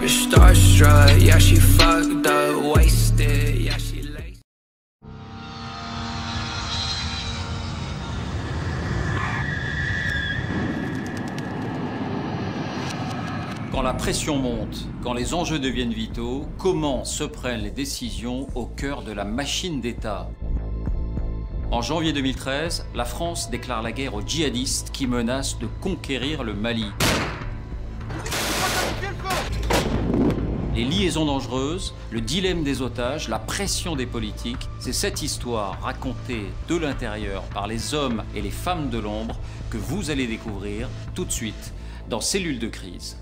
starstruck, yeah, she fucked up, wasted, yeah, she laced. Quand la pression monte, quand les enjeux deviennent vitaux, comment se prennent les décisions au cœur de la machine d'État? En janvier 2013, la France déclare la guerre aux djihadistes qui menacent de conquérir le Mali. Les liaisons dangereuses, le dilemme des otages, la pression des politiques, c'est cette histoire racontée de l'intérieur par les hommes et les femmes de l'ombre que vous allez découvrir tout de suite dans Cellule de crise.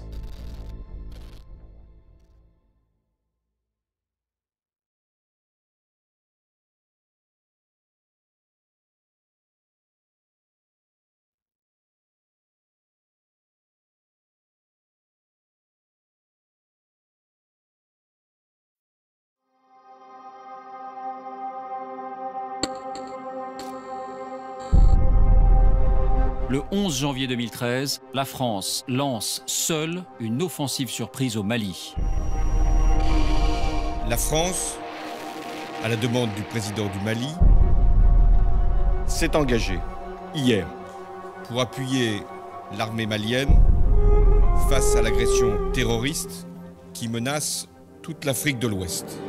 Le 11 janvier 2013, la France lance seule une offensive surprise au Mali. La France, à la demande du président du Mali, s'est engagée hier pour appuyer l'armée malienne face à l'agression terroriste qui menace toute l'Afrique de l'Ouest.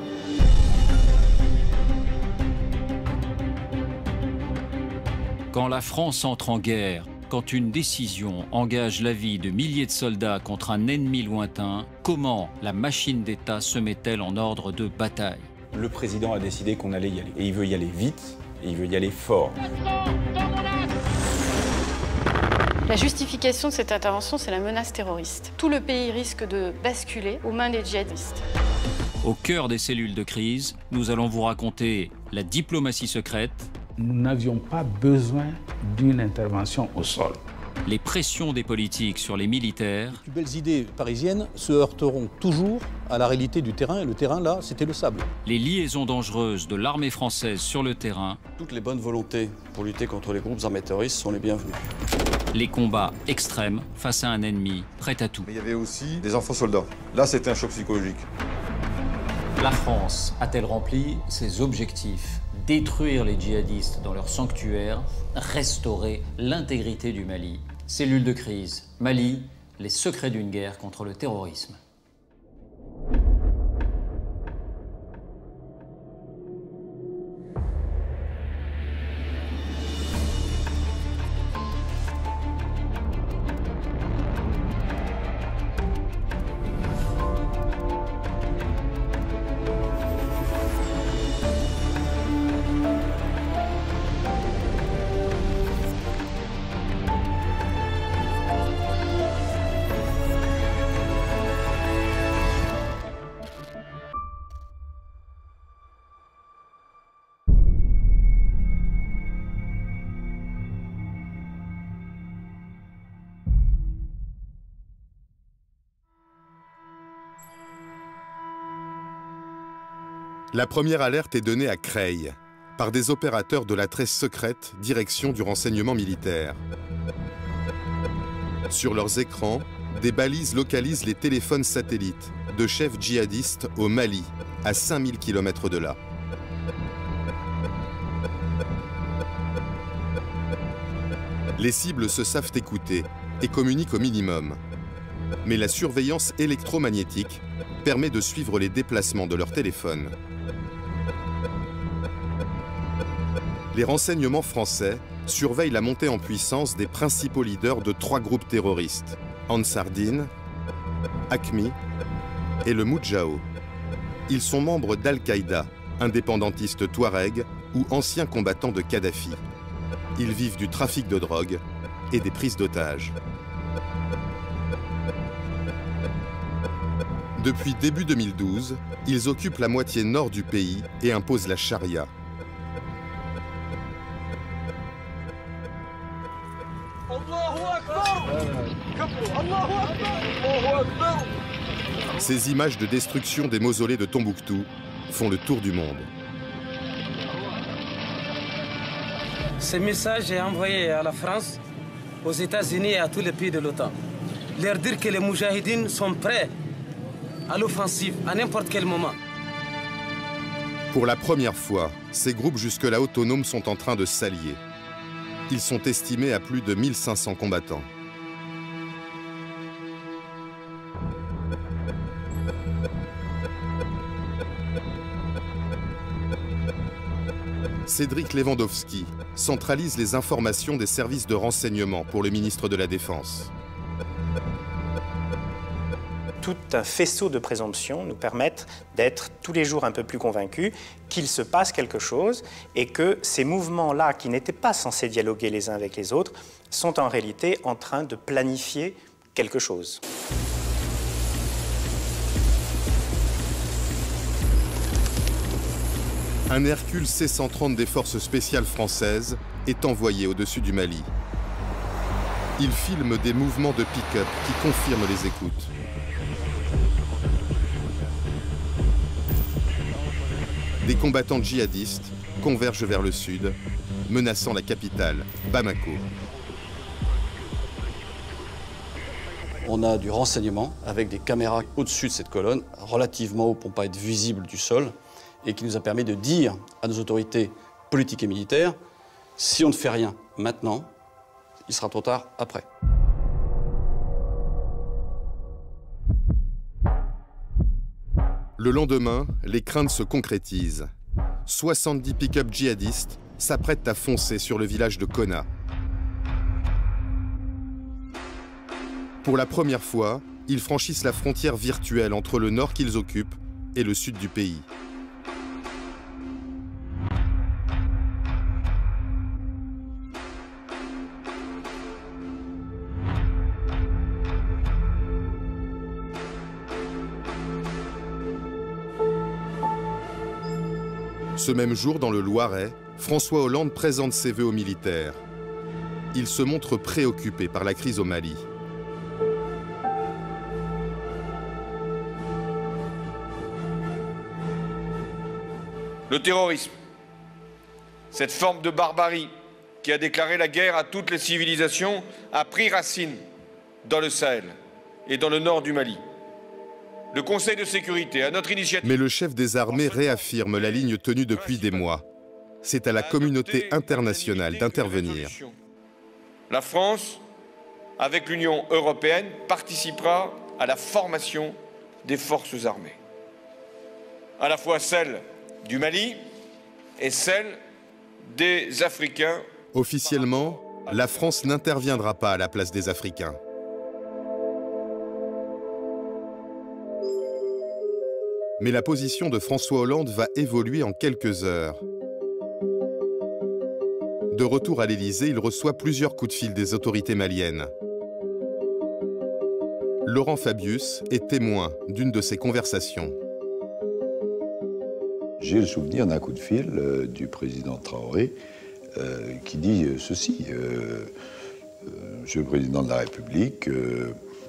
Quand la France entre en guerre, quand une décision engage la vie de milliers de soldats contre un ennemi lointain, comment la machine d'État se met-elle en ordre de bataille? Le président a décidé qu'on allait y aller. Et il veut y aller vite, et il veut y aller fort. La justification de cette intervention, c'est la menace terroriste. Tout le pays risque de basculer aux mains des djihadistes. Au cœur des cellules de crise, nous allons vous raconter la diplomatie secrète. Nous n'avions pas besoin d'une intervention au sol. Les pressions des politiques sur les militaires. Les plus belles idées parisiennes se heurteront toujours à la réalité du terrain. Et le terrain, là, c'était le sable. Les liaisons dangereuses de l'armée française sur le terrain. Toutes les bonnes volontés pour lutter contre les groupes armés terroristes sont les bienvenues. Les combats extrêmes face à un ennemi prêt à tout. Mais il y avait aussi des enfants soldats. Là, c'était un choc psychologique. La France a-t-elle rempli ses objectifs? Détruire les djihadistes dans leur sanctuaire, restaurer l'intégrité du Mali. Cellule de crise, Mali, les secrets d'une guerre contre le terrorisme. La première alerte est donnée à Creil, par des opérateurs de la très secrète direction du renseignement militaire. Sur leurs écrans, des balises localisent les téléphones satellites de chefs djihadistes au Mali, à 5000 km de là. Les cibles se savent écouter et communiquent au minimum. Mais la surveillance électromagnétique permet de suivre les déplacements de leur téléphone. Les renseignements français surveillent la montée en puissance des principaux leaders de 3 groupes terroristes, Ansar Dine, Aqmi et le Moudjahou. Ils sont membres d'Al-Qaïda, indépendantistes touaregs ou anciens combattants de Kadhafi. Ils vivent du trafic de drogue et des prises d'otages. Depuis début 2012, ils occupent la moitié nord du pays et imposent la charia. Ces images de destruction des mausolées de Tombouctou font le tour du monde. Ce message est envoyé à la France, aux États-Unis et à tous les pays de l'OTAN. Leur dire que les Moudjahidines sont prêts à l'offensive à n'importe quel moment. Pour la première fois, ces groupes jusque-là autonomes sont en train de s'allier. Ils sont estimés à plus de 1500 combattants. Cédric Lewandowski centralise les informations des services de renseignement pour le ministre de la Défense. Tout un faisceau de présomptions nous permettent d'être tous les jours un peu plus convaincus qu'il se passe quelque chose et que ces mouvements-là, qui n'étaient pas censés dialoguer les uns avec les autres, sont en réalité en train de planifier quelque chose. Un Hercule C-130 des forces spéciales françaises est envoyé au-dessus du Mali. Il filme des mouvements de pick-up qui confirment les écoutes. Des combattants djihadistes convergent vers le sud, menaçant la capitale, Bamako. On a du renseignement avec des caméras au-dessus de cette colonne, relativement haut pour ne pas être visible du sol, et qui nous a permis de dire à nos autorités politiques et militaires, si on ne fait rien maintenant, il sera trop tard après. Le lendemain, les craintes se concrétisent. 70 pick-up djihadistes s'apprêtent à foncer sur le village de Konna. Pour la première fois, ils franchissent la frontière virtuelle entre le nord qu'ils occupent et le sud du pays. Ce même jour, dans le Loiret, François Hollande présente ses vœux aux militaires. Il se montre préoccupé par la crise au Mali. Le terrorisme, cette forme de barbarie qui a déclaré la guerre à toutes les civilisations, a pris racine dans le Sahel et dans le nord du Mali. Le Conseil de sécurité, à notre initiative... Mais le chef des armées réaffirme la ligne tenue depuis des mois. C'est à la communauté internationale d'intervenir. La France, avec l'Union européenne, participera à la formation des forces armées. À la fois celle du Mali et celle des Africains. Officiellement, la France n'interviendra pas à la place des Africains. Mais la position de François Hollande va évoluer en quelques heures. De retour à l'Élysée, il reçoit plusieurs coups de fil des autorités maliennes. Laurent Fabius est témoin d'une de ces conversations. J'ai le souvenir d'un coup de fil du président Traoré qui dit ceci. Monsieur le Président de la République,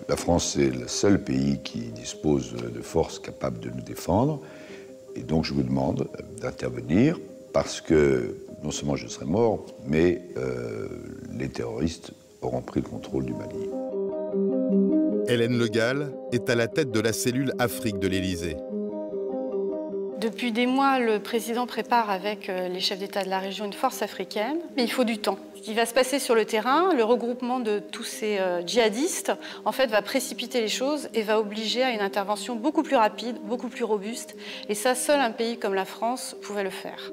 la France est le seul pays qui dispose de forces capables de nous défendre. Et donc je vous demande d'intervenir parce que non seulement je serai mort, mais les terroristes auront pris le contrôle du Mali. Hélène Le Gall est à la tête de la cellule Afrique de l'Élysée. Depuis des mois, le président prépare avec les chefs d'État de la région une force africaine, mais il faut du temps. Ce qui va se passer sur le terrain, le regroupement de tous ces djihadistes, en fait, va précipiter les choses et va obliger à une intervention beaucoup plus rapide, beaucoup plus robuste. Et ça, seul un pays comme la France pouvait le faire.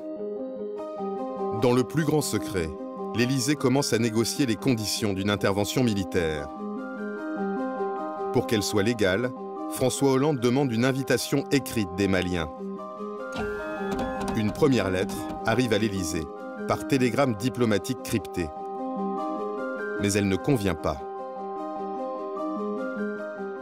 Dans le plus grand secret, l'Élysée commence à négocier les conditions d'une intervention militaire. Pour qu'elle soit légale, François Hollande demande une invitation écrite des Maliens. Une première lettre arrive à l'Élysée, par télégramme diplomatique crypté. Mais elle ne convient pas.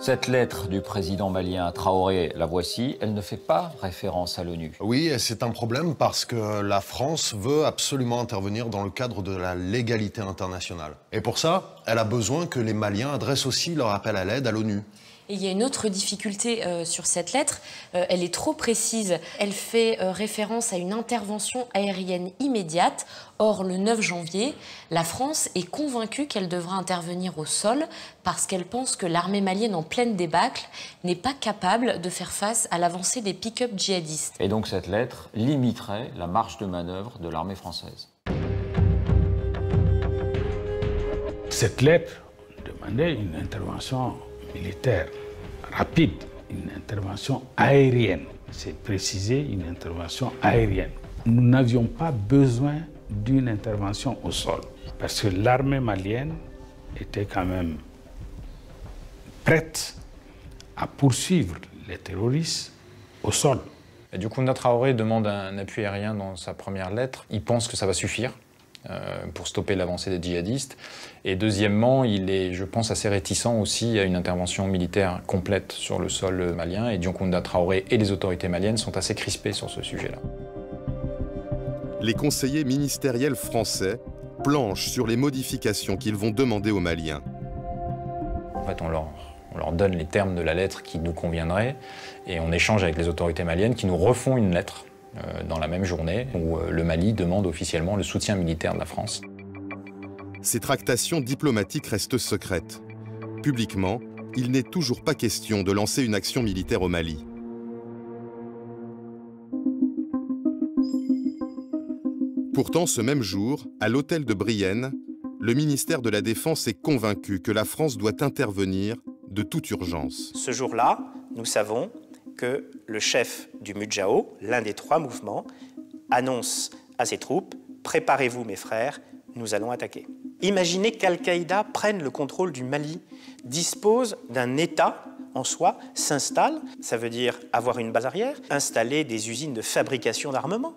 Cette lettre du président malien Traoré, la voici, elle ne fait pas référence à l'ONU. Oui, et c'est un problème parce que la France veut absolument intervenir dans le cadre de la légalité internationale. Et pour ça, elle a besoin que les Maliens adressent aussi leur appel à l'aide à l'ONU. Et il y a une autre difficulté sur cette lettre, elle est trop précise. Elle fait référence à une intervention aérienne immédiate. Or, le 9 janvier, la France est convaincue qu'elle devra intervenir au sol parce qu'elle pense que l'armée malienne en pleine débâcle n'est pas capable de faire face à l'avancée des pick-up djihadistes. Et donc cette lettre limiterait la marge de manœuvre de l'armée française. Cette lettre demandait une intervention militaire rapide, une intervention aérienne. C'est précisé, une intervention aérienne. Nous n'avions pas besoin d'une intervention au sol, parce que l'armée malienne était quand même prête à poursuivre les terroristes au sol. Diokounda Traoré demande un appui aérien dans sa première lettre. Il pense que ça va suffire pour stopper l'avancée des djihadistes. Et deuxièmement, il est, je pense, assez réticent aussi à une intervention militaire complète sur le sol malien. Et Diokounda Traoré et les autorités maliennes sont assez crispés sur ce sujet-là. Les conseillers ministériels français planchent sur les modifications qu'ils vont demander aux Maliens. En fait, on leur donne les termes de la lettre qui nous conviendraient et on échange avec les autorités maliennes qui nous refont une lettre dans la même journée où le Mali demande officiellement le soutien militaire de la France. Ces tractations diplomatiques restent secrètes. Publiquement, il n'est toujours pas question de lancer une action militaire au Mali. Pourtant, ce même jour, à l'hôtel de Brienne, le ministère de la Défense est convaincu que la France doit intervenir de toute urgence. Ce jour-là, nous savons que le chef du Mudjao, l'un des 3 mouvements, annonce à ses troupes « Préparez-vous mes frères, nous allons attaquer ». Imaginez qu'Al-Qaïda prenne le contrôle du Mali, dispose d'un État en soi, s'installe, ça veut dire avoir une base arrière, installer des usines de fabrication d'armement.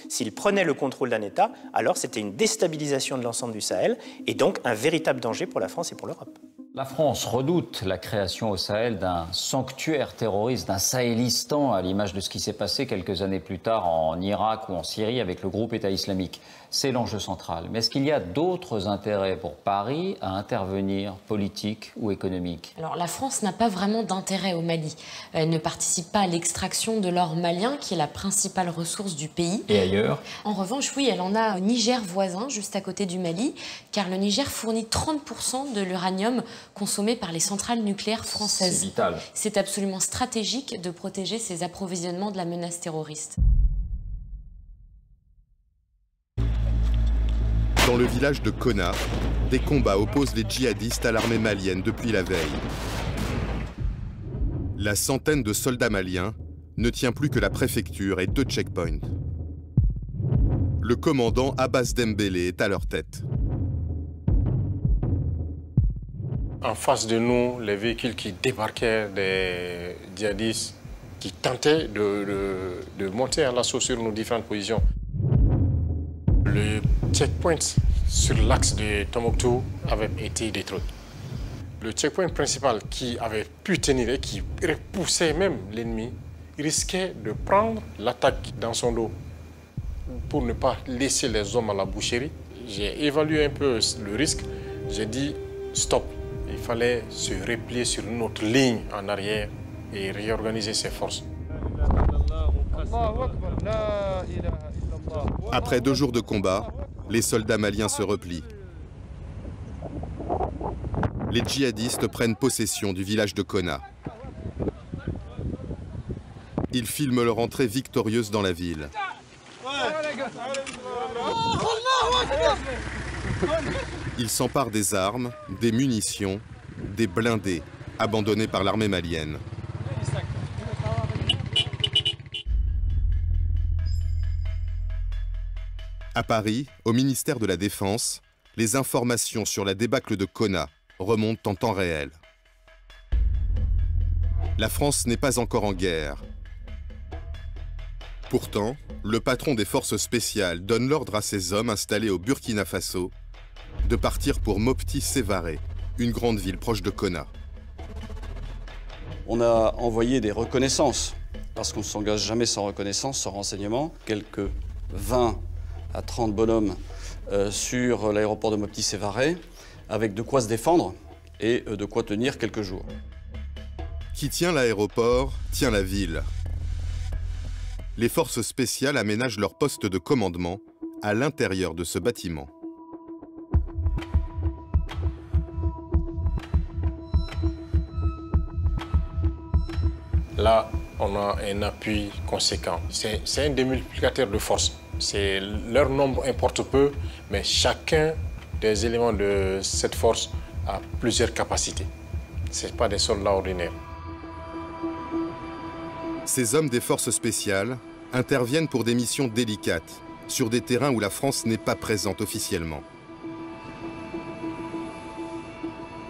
S'il prenait le contrôle d'un État, alors c'était une déstabilisation de l'ensemble du Sahel et donc un véritable danger pour la France et pour l'Europe. La France redoute la création au Sahel d'un sanctuaire terroriste, d'un Sahélistan, à l'image de ce qui s'est passé quelques années plus tard en Irak ou en Syrie avec le groupe État islamique. C'est l'enjeu central. Mais est-ce qu'il y a d'autres intérêts pour Paris à intervenir, politique ou économique? Alors la France n'a pas vraiment d'intérêt au Mali. Elle ne participe pas à l'extraction de l'or malien, qui est la principale ressource du pays. Et ailleurs? En revanche, oui, elle en a au Niger voisin, juste à côté du Mali, car le Niger fournit 30% de l'uranium consommé par les centrales nucléaires françaises. C'est vital. C'est absolument stratégique de protéger ses approvisionnements de la menace terroriste. Dans le village de Konna, des combats opposent les djihadistes à l'armée malienne depuis la veille. La centaine de soldats maliens ne tient plus que la préfecture et 2 checkpoints. Le commandant Abbas Dembélé est à leur tête. En face de nous, les véhicules qui débarquaient des djihadistes, qui tentaient de monter à l'assaut sur nos différentes positions. Le checkpoint sur l'axe de Tombouctou avait été détruit. Le checkpoint principal qui avait pu tenir et qui repoussait même l'ennemi risquait de prendre l'attaque dans son dos pour ne pas laisser les hommes à la boucherie. J'ai évalué un peu le risque. J'ai dit stop. Il fallait se replier sur notre ligne en arrière et réorganiser ses forces. Après 2 jours de combat, les soldats maliens se replient. Les djihadistes prennent possession du village de Konna. Ils filment leur entrée victorieuse dans la ville. Ils s'emparent des armes, des munitions, des blindés abandonnés par l'armée malienne. À Paris, au ministère de la Défense, les informations sur la débâcle de Konna remontent en temps réel. La France n'est pas encore en guerre. Pourtant, le patron des forces spéciales donne l'ordre à ses hommes installés au Burkina Faso de partir pour Mopti Sévaré, une grande ville proche de Konna. On a envoyé des reconnaissances, parce qu'on ne s'engage jamais sans reconnaissance, sans renseignement. Quelques 20 à 30 bonhommes sur l'aéroport de Mopti Sévaré, avec de quoi se défendre et de quoi tenir quelques jours. Qui tient l'aéroport, tient la ville. Les forces spéciales aménagent leur poste de commandement à l'intérieur de ce bâtiment. Là, on a un appui conséquent. C'est un démultiplicateur de force. Leur nombre importe peu, mais chacun des éléments de cette force a plusieurs capacités. Ce n'est pas des soldats ordinaires. Ces hommes des forces spéciales interviennent pour des missions délicates, sur des terrains où la France n'est pas présente officiellement.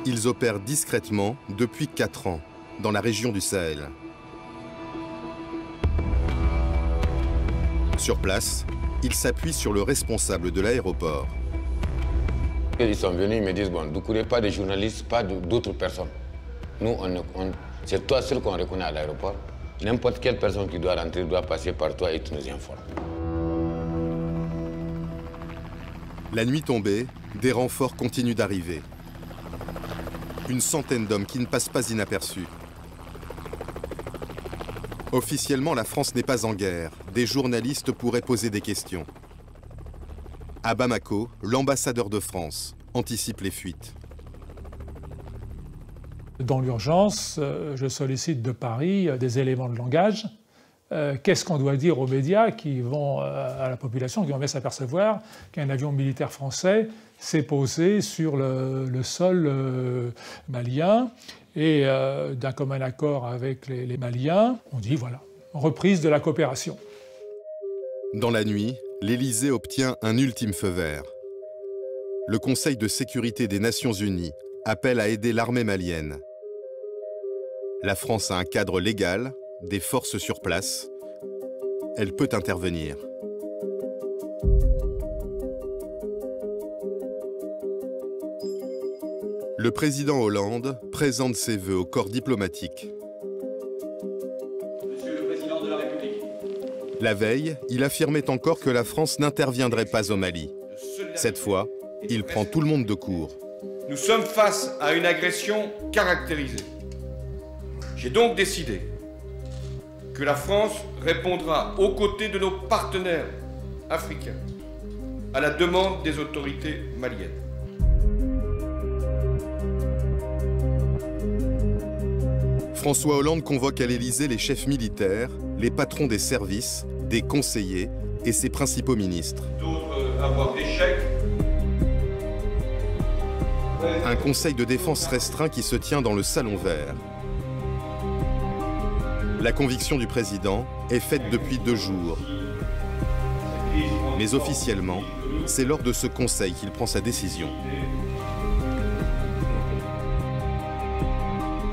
Ils opèrent discrètement depuis 4 ans, dans la région du Sahel. Sur place, ils s'appuient sur le responsable de l'aéroport. Ils sont venus, ils me disent, bon, ne courez pas des journalistes, pas d'autres personnes. Nous, c'est toi seul qu'on reconnaît à l'aéroport. N'importe quelle personne qui doit rentrer doit passer par toi et tu nous informes. La nuit tombée, des renforts continuent d'arriver. Une centaine d'hommes qui ne passent pas inaperçus. Officiellement, la France n'est pas en guerre. Des journalistes pourraient poser des questions. À Bamako, l'ambassadeur de France anticipe les fuites. Dans l'urgence, je sollicite de Paris des éléments de langage. Qu'est-ce qu'on doit dire aux médias qui vont, à la population, qui vont bien s'apercevoir qu'un avion militaire français s'est posé sur le sol malien et d'un commun accord avec les Maliens, on dit voilà, reprise de la coopération. Dans la nuit, l'Élysée obtient un ultime feu vert. Le Conseil de sécurité des Nations Unies appelle à aider l'armée malienne. La France a un cadre légal, des forces sur place. Elle peut intervenir. Le président Hollande présente ses vœux au corps diplomatique. Monsieur le Président de la République. La veille, il affirmait encore que la France n'interviendrait pas au Mali. Cette fois, il prend tout le monde de court. Nous sommes face à une agression caractérisée. J'ai donc décidé que la France répondra aux côtés de nos partenaires africains à la demande des autorités maliennes. François Hollande convoque à l'Élysée les chefs militaires, les patrons des services, des conseillers et ses principaux ministres. D'autres avoir des chèques. Un conseil de défense restreint qui se tient dans le Salon Vert. La conviction du président est faite depuis 2 jours. Mais officiellement, c'est lors de ce conseil qu'il prend sa décision.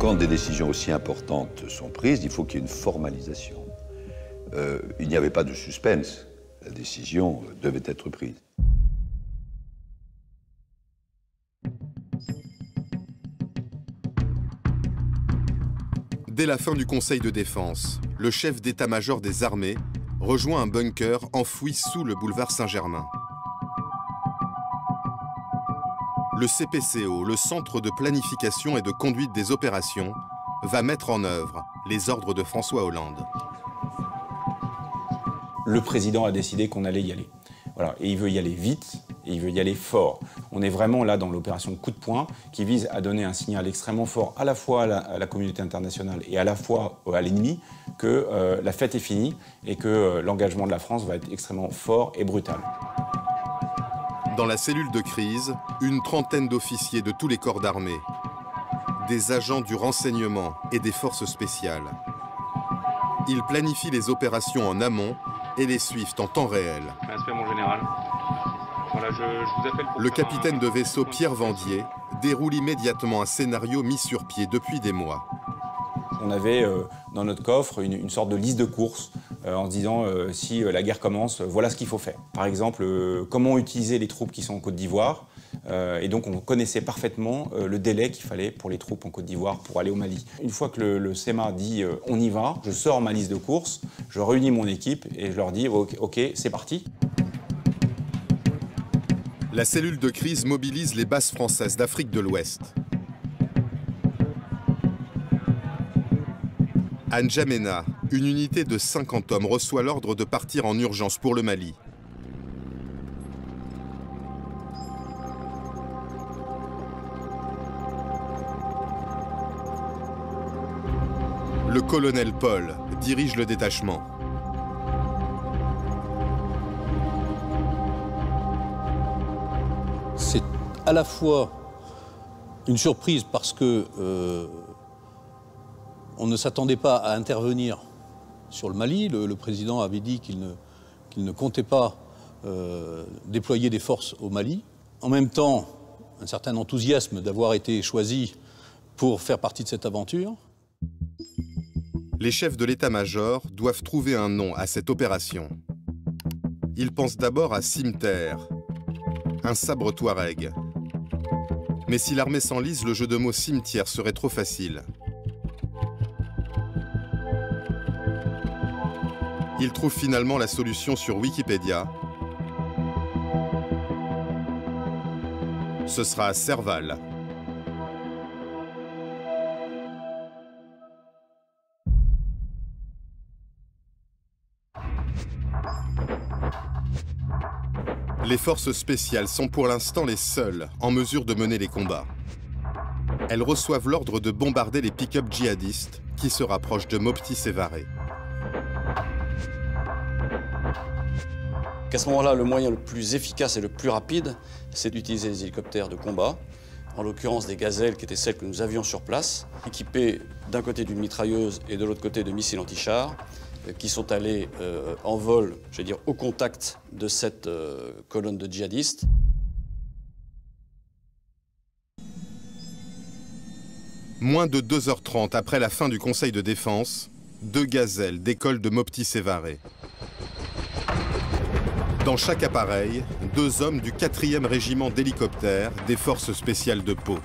Quand des décisions aussi importantes sont prises, il faut qu'il y ait une formalisation. Il n'y avait pas de suspense. La décision devait être prise. Dès la fin du Conseil de défense, le chef d'état-major des armées rejoint un bunker enfoui sous le boulevard Saint-Germain. Le CPCO, le Centre de planification et de conduite des opérations, va mettre en œuvre les ordres de François Hollande. Le président a décidé qu'on allait y aller. Voilà. Et il veut y aller vite, et il veut y aller fort. On est vraiment là dans l'opération coup de poing qui vise à donner un signal extrêmement fort à la fois à la communauté internationale et à la fois à l'ennemi que la fête est finie et que l'engagement de la France va être extrêmement fort et brutal. Dans la cellule de crise, une trentaine d'officiers de tous les corps d'armée, des agents du renseignement et des forces spéciales. Ils planifient les opérations en amont et les suivent en temps réel. Respect, mon général. Voilà, je vous appelle pour... Le capitaine de vaisseau Pierre Vandier déroule immédiatement un scénario mis sur pied depuis des mois. On avait dans notre coffre une sorte de liste de courses en se disant si la guerre commence, voilà ce qu'il faut faire. Par exemple, comment utiliser les troupes qui sont en Côte d'Ivoire. Et donc on connaissait parfaitement le délai qu'il fallait pour les troupes en Côte d'Ivoire pour aller au Mali. Une fois que le SEMA dit on y va, je sors ma liste de courses, je réunis mon équipe et je leur dis ok, c'est parti. La cellule de crise mobilise les bases françaises d'Afrique de l'Ouest. À N'Djamena, une unité de 50 hommes reçoit l'ordre de partir en urgence pour le Mali. Le colonel Paul dirige le détachement. C'est à la fois une surprise parce que on ne s'attendait pas à intervenir sur le Mali. Le président avait dit qu'il ne comptait pas déployer des forces au Mali. En même temps, un certain enthousiasme d'avoir été choisi pour faire partie de cette aventure. Les chefs de l'état-major doivent trouver un nom à cette opération. Ils pensent d'abord à cimetière, un sabre touareg. Mais si l'armée s'enlise, le jeu de mots cimetière serait trop facile. Ils trouvent finalement la solution sur Wikipédia. Ce sera Serval. Les forces spéciales sont pour l'instant les seules en mesure de mener les combats. Elles reçoivent l'ordre de bombarder les pick-up djihadistes qui se rapprochent de Mopti Sévaré. À ce moment-là, le moyen le plus efficace et le plus rapide, c'est d'utiliser les hélicoptères de combat, en l'occurrence des gazelles qui étaient celles que nous avions sur place, équipées d'un côté d'une mitrailleuse et de l'autre côté de missiles anti-chars, qui sont allés en vol, je vais dire, au contact de cette colonne de djihadistes. Moins de 2h30 après la fin du Conseil de défense, 2 gazelles décollent de Mopti Sévaré. Dans chaque appareil, 2 hommes du 4e régiment d'hélicoptères des forces spéciales de Pau.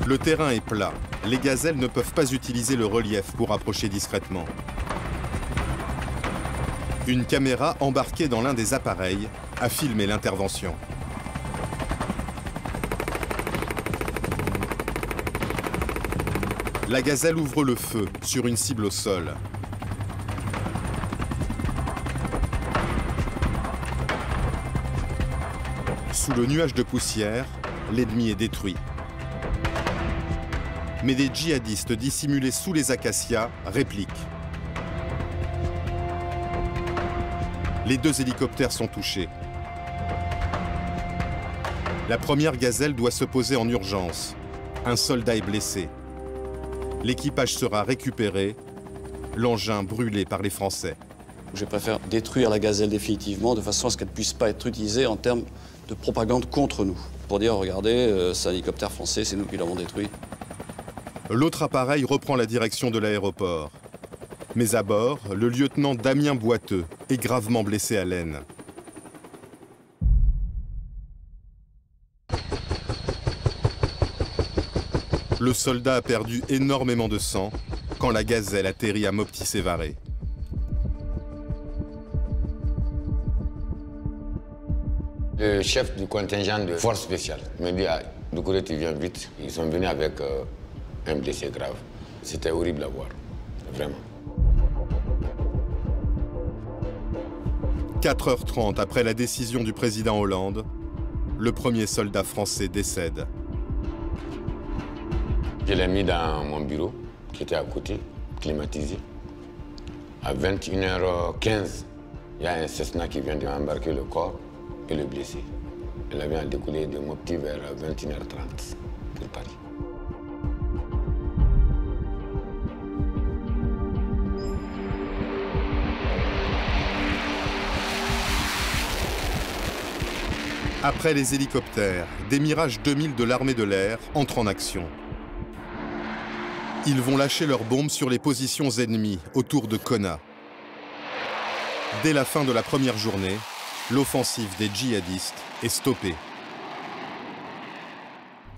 Le terrain est plat. Les gazelles ne peuvent pas utiliser le relief pour approcher discrètement. Une caméra embarquée dans l'un des appareils a filmé l'intervention. La gazelle ouvre le feu sur une cible au sol. Sous le nuage de poussière, l'ennemi est détruit. Mais des djihadistes dissimulés sous les acacias répliquent. Les 2 hélicoptères sont touchés. La première gazelle doit se poser en urgence. Un soldat est blessé. L'équipage sera récupéré, l'engin brûlé par les Français. Je préfère détruire la gazelle définitivement de façon à ce qu'elle ne puisse pas être utilisée en termes de propagande contre nous. Pour dire, regardez, c'est un hélicoptère français, c'est nous qui l'avons détruit. L'autre appareil reprend la direction de l'aéroport. Mais à bord, le lieutenant Damien Boiteux est gravement blessé à l'aine. Le soldat a perdu énormément de sang quand la gazelle atterrit à Mopti Sévaré. Le chef du contingent de force spéciale me dit ah, Doucouré, tu viens vite. Ils sont venus avec un blessé grave. C'était horrible à voir, vraiment. 4h30 après la décision du président Hollande, le premier soldat français décède. Je l'ai mis dans mon bureau, qui était à côté, climatisé. À 21h15, il y a un Cessna qui vient d'embarquer le corps et le blessé. L'avion a décollé de Mopti vers 21h30 pour Paris. Après les hélicoptères, des Mirage 2000 de l'armée de l'air entrent en action. Ils vont lâcher leurs bombes sur les positions ennemies autour de Konna. Dès la fin de la première journée, l'offensive des djihadistes est stoppée.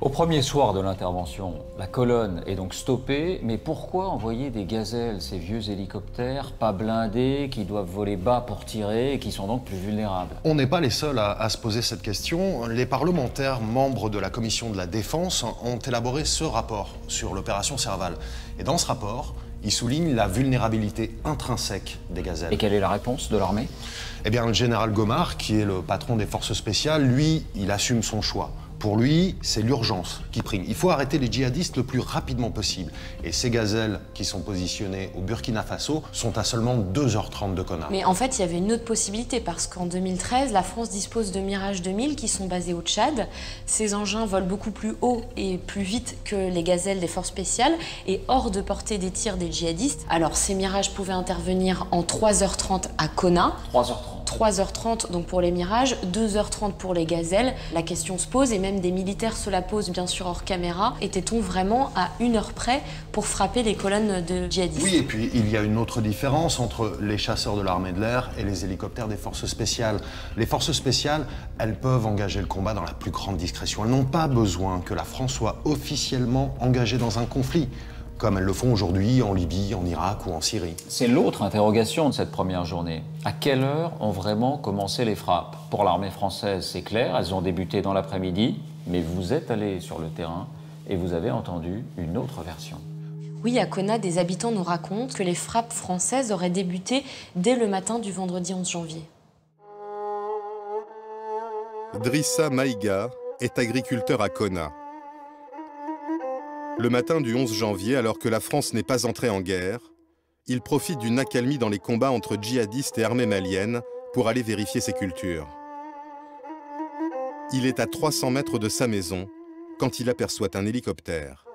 Au premier soir de l'intervention, la colonne est donc stoppée, mais pourquoi envoyer des gazelles, ces vieux hélicoptères, pas blindés, qui doivent voler bas pour tirer et qui sont donc plus vulnérables? On n'est pas les seuls à se poser cette question. Les parlementaires membres de la commission de la Défense ont élaboré ce rapport sur l'opération Serval. Et dans ce rapport, ils soulignent la vulnérabilité intrinsèque des gazelles. Et quelle est la réponse de l'armée? Eh bien, le général Gomard, qui est le patron des forces spéciales, lui, il assume son choix. Pour lui, c'est l'urgence qui prime. Il faut arrêter les djihadistes le plus rapidement possible. Et ces gazelles qui sont positionnées au Burkina Faso sont à seulement 2h30 de Konna. Mais en fait, il y avait une autre possibilité parce qu'en 2013, la France dispose de Mirage 2000 qui sont basés au Tchad. Ces engins volent beaucoup plus haut et plus vite que les gazelles des forces spéciales et hors de portée des tirs des djihadistes. Alors, ces Mirages pouvaient intervenir en 3h30 à Konna. 3h30. 3h30 donc pour les Mirages, 2h30 pour les gazelles. La question se pose et même des militaires se la posent bien sûr hors caméra. Était-on vraiment à 1 heure près pour frapper les colonnes de djihadistes? Oui, et puis il y a une autre différence entre les chasseurs de l'armée de l'air et les hélicoptères des forces spéciales. Les forces spéciales, elles peuvent engager le combat dans la plus grande discrétion. Elles n'ont pas besoin que la France soit officiellement engagée dans un conflit, comme elles le font aujourd'hui en Libye, en Irak ou en Syrie. C'est l'autre interrogation de cette première journée. À quelle heure ont vraiment commencé les frappes? Pour l'armée française, c'est clair, elles ont débuté dans l'après-midi, mais vous êtes allé sur le terrain et vous avez entendu une autre version. Oui, à Konna, des habitants nous racontent que les frappes françaises auraient débuté dès le matin du vendredi 11 janvier. Drissa Maïga est agriculteur à Konna. Le matin du 11 janvier, alors que la France n'est pas entrée en guerre, il profite d'une accalmie dans les combats entre djihadistes et armées maliennes pour aller vérifier ses cultures. Il est à 300 mètres de sa maison quand il aperçoit un hélicoptère.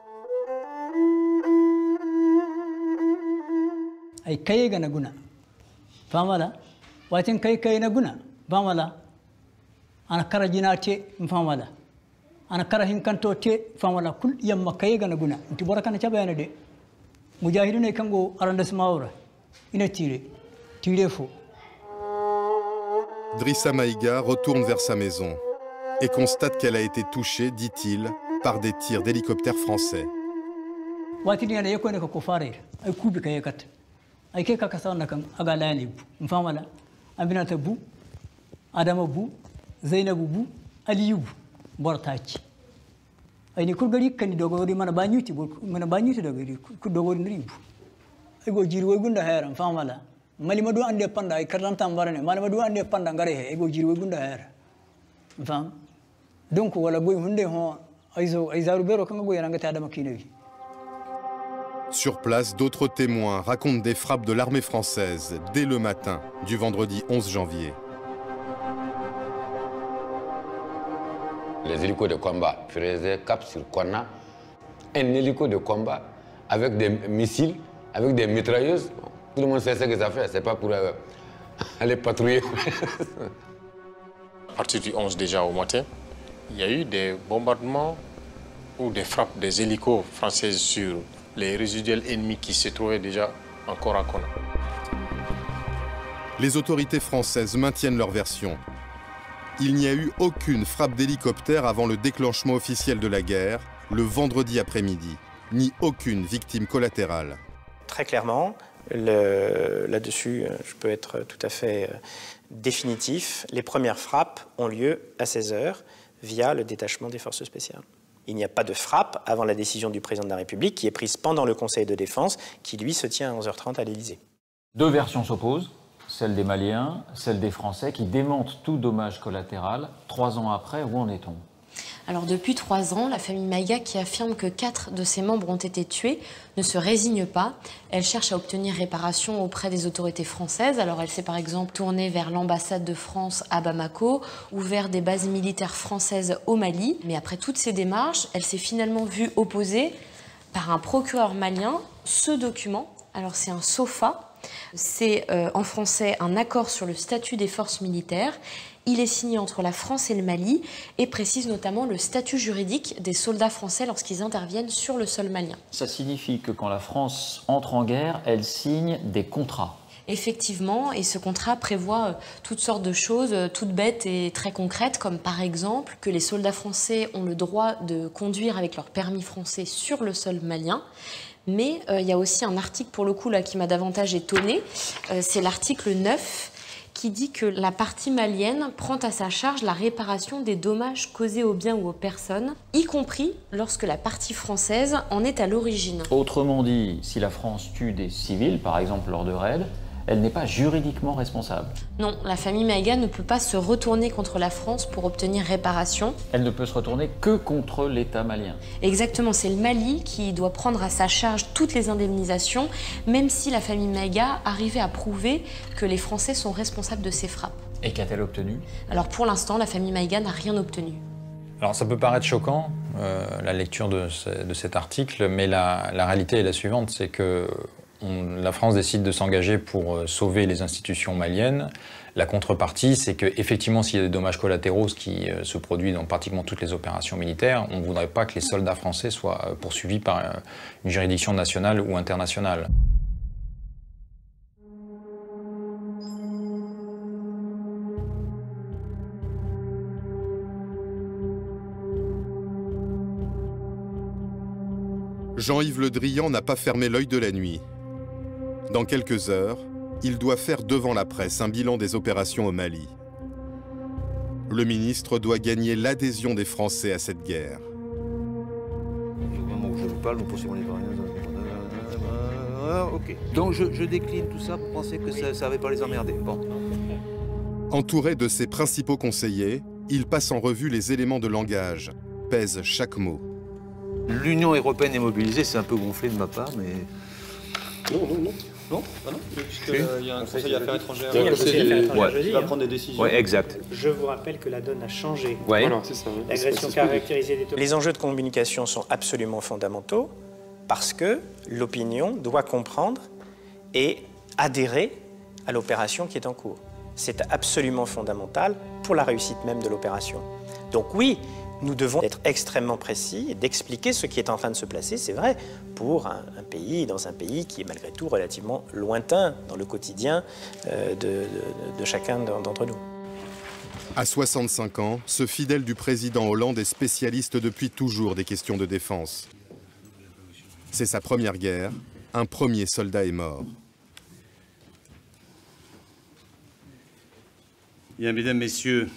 ana kara hinkanto te famala kul yamma kayega na guna nti bora kana chabana de mujahidune kango arrondissement ora ina tire fo. Drissa Maïga retourne vers sa maison et constate qu'elle a été touchée, dit-il, par des tirs d'hélicoptères français. watini ana yeko ne ko fare ay kubi kayekat ay ke ka kasana kan aga lani mfamala aminata bu adama bu zainabu bu aliyu bortaci ayni kurgari kan dogori mana banyuti dogori ku dogori ndribu ay go jiri way gunda heram famala mali madu ande panda ay karanta mbarane mali madu ande panda ngare he ay go jiri way gunda hera fam donc wala boy hunde ho ay zaru bero kan go yana ngata adama kinawi. Sur place, d'autres témoins racontent des frappes de l'armée française dès le matin du vendredi 11 janvier. Les hélicos de combat faisaient cap sur Konna, un hélico de combat avec des missiles, avec des mitrailleuses. Tout le monde sait ce que ça fait, c'est pas pour aller patrouiller. À partir du 11 déjà au matin, il y a eu des bombardements ou des frappes des hélicos français sur les résiduels ennemis qui se trouvaient déjà encore à Konna. Les autorités françaises maintiennent leur version. Il n'y a eu aucune frappe d'hélicoptère avant le déclenchement officiel de la guerre, le vendredi après-midi, ni aucune victime collatérale. Très clairement, là-dessus, je peux être tout à fait définitif. Les premières frappes ont lieu à 16h via le détachement des forces spéciales. Il n'y a pas de frappe avant la décision du président de la République qui est prise pendant le Conseil de défense qui, lui, se tient à 11h30 à l'Élysée. Deux versions s'opposent. Celle des Maliens, celle des Français, qui démentent tout dommage collatéral. 3 ans après, où en est-on? Alors depuis 3 ans, la famille Maïga, qui affirme que 4 de ses membres ont été tués, ne se résigne pas. Elle cherche à obtenir réparation auprès des autorités françaises. Alors elle s'est par exemple tournée vers l'ambassade de France à Bamako ou vers des bases militaires françaises au Mali. Mais après toutes ces démarches, elle s'est finalement vue opposer par un procureur malien ce document. Alors c'est un SOFA. C'est en français un accord sur le statut des forces militaires. Il est signé entre la France et le Mali et précise notamment le statut juridique des soldats français lorsqu'ils interviennent sur le sol malien. Ça signifie que quand la France entre en guerre, elle signe des contrats. Effectivement, et ce contrat prévoit toutes sortes de choses, toutes bêtes et très concrètes, comme par exemple que les soldats français ont le droit de conduire avec leur permis français sur le sol malien. Mais il y a aussi un article, pour le coup, là, qui m'a davantage étonnée. C'est l'article 9, qui dit que la partie malienne prend à sa charge la réparation des dommages causés aux biens ou aux personnes, y compris lorsque la partie française en est à l'origine. Autrement dit, si la France tue des civils, par exemple lors de raids, elle n'est pas juridiquement responsable. Non, la famille Maïga ne peut pas se retourner contre la France pour obtenir réparation. Elle ne peut se retourner que contre l'État malien. Exactement, c'est le Mali qui doit prendre à sa charge toutes les indemnisations, même si la famille Maïga arrivait à prouver que les Français sont responsables de ces frappes. Et qu'a-t-elle obtenu? Alors pour l'instant, la famille Maïga n'a rien obtenu. Alors ça peut paraître choquant, la lecture de cet article, mais la réalité est la suivante, c'est que la France décide de s'engager pour sauver les institutions maliennes. La contrepartie, c'est qu'effectivement, s'il y a des dommages collatéraux, ce qui se produit dans pratiquement toutes les opérations militaires, on ne voudrait pas que les soldats français soient poursuivis par une juridiction nationale ou internationale. Jean-Yves Le Drian n'a pas fermé l'œil de la nuit. Dans quelques heures, il doit faire devant la presse un bilan des opérations au Mali. Le ministre doit gagner l'adhésion des Français à cette guerre. Au moment où je vous parle, nous poursuivons les variantes. Ok. Donc je décline tout ça pour penser que ça n'avait pas les emmerder. Bon. Entouré de ses principaux conseillers, il passe en revue les éléments de langage, pèse chaque mot. L'Union européenne est mobilisée, c'est un peu gonflé de ma part, mais... Non. Non, ah non, puisqu'il y a un conseil affaires étrangères. Il y a le conseil affaires étrangères jeudi. Il va prendre des décisions. Oui, exact. Je vous rappelle que la donne a changé. Ouais. Voilà, c'est ça. L'agression caractérisée des... Les enjeux de communication sont absolument fondamentaux parce que l'opinion doit comprendre et adhérer à l'opération qui est en cours. C'est absolument fondamental pour la réussite même de l'opération. Donc oui, nous devons être extrêmement précis et d'expliquer ce qui est en train de se placer, c'est vrai, pour un pays, dans un pays qui est malgré tout relativement lointain dans le quotidien de chacun d'entre nous. À 65 ans, ce fidèle du président Hollande est spécialiste depuis toujours des questions de défense. C'est sa première guerre, un premier soldat est mort. Bien, mesdames, messieurs,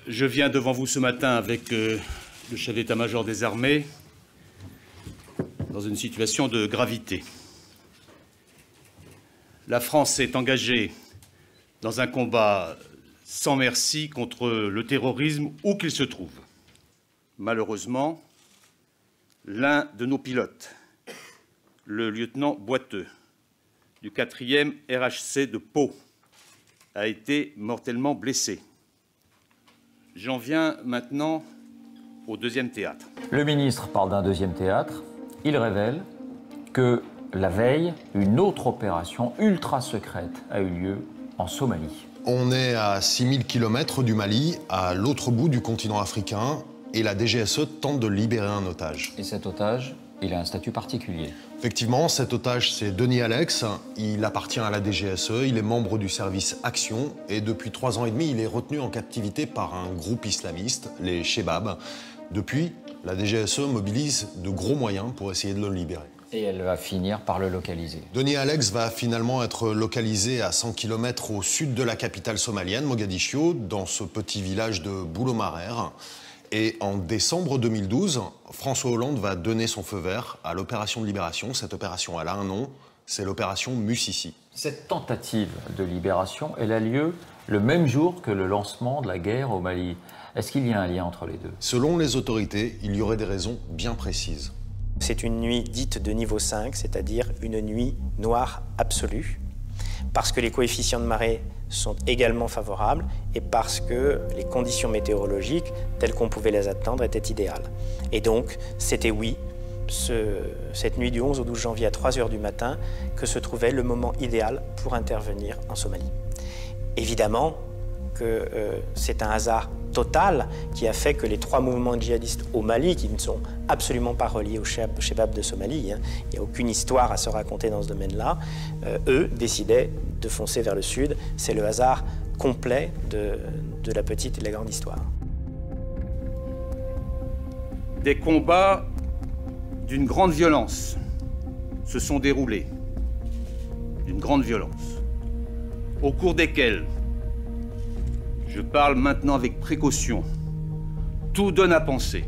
je viens devant vous ce matin avec le chef d'état-major des armées dans une situation de gravité. La France est engagée dans un combat sans merci contre le terrorisme où qu'il se trouve. Malheureusement, l'un de nos pilotes, le lieutenant Boiteux, du 4e RHC de Pau, a été mortellement blessé. J'en viens maintenant au deuxième théâtre. Le ministre parle d'un deuxième théâtre. Il révèle que la veille, une autre opération ultra secrète a eu lieu en Somalie. On est à 6000 km du Mali, à l'autre bout du continent africain, et la DGSE tente de libérer un otage. Et cet otage, il a un statut particulier. Effectivement, cet otage, c'est Denis Alex. Il appartient à la DGSE, il est membre du service Action, et depuis 3 ans et demi, il est retenu en captivité par un groupe islamiste, les Chebab. Depuis, la DGSE mobilise de gros moyens pour essayer de le libérer. Et elle va finir par le localiser. Denis Alex va finalement être localisé à 100 km au sud de la capitale somalienne, Mogadiscio, dans ce petit village de Boulomarer. Et en décembre 2012, François Hollande va donner son feu vert à l'opération de libération. Cette opération, elle a un nom, c'est l'opération Musisi. Cette tentative de libération, elle a lieu le même jour que le lancement de la guerre au Mali. Est-ce qu'il y a un lien entre les deux? Selon les autorités, il y aurait des raisons bien précises. C'est une nuit dite de niveau 5, c'est-à-dire une nuit noire absolue, parce que les coefficients de marée sont également favorables et parce que les conditions météorologiques, telles qu'on pouvait les attendre, étaient idéales. Et donc, c'était oui, cette nuit du 11 au 12 janvier à 3 h du matin, que se trouvait le moment idéal pour intervenir en Somalie. Évidemment que c'est un hasard totale qui a fait que les 3 mouvements djihadistes au Mali, qui ne sont absolument pas reliés au Chebab de Somalie, il n'y a aucune histoire à se raconter dans ce domaine-là, eux décidaient de foncer vers le sud. C'est le hasard complet de la petite et de la grande histoire. Des combats d'une grande violence se sont déroulés, d'une grande violence, au cours desquels, je parle maintenant avec précaution, tout donne à penser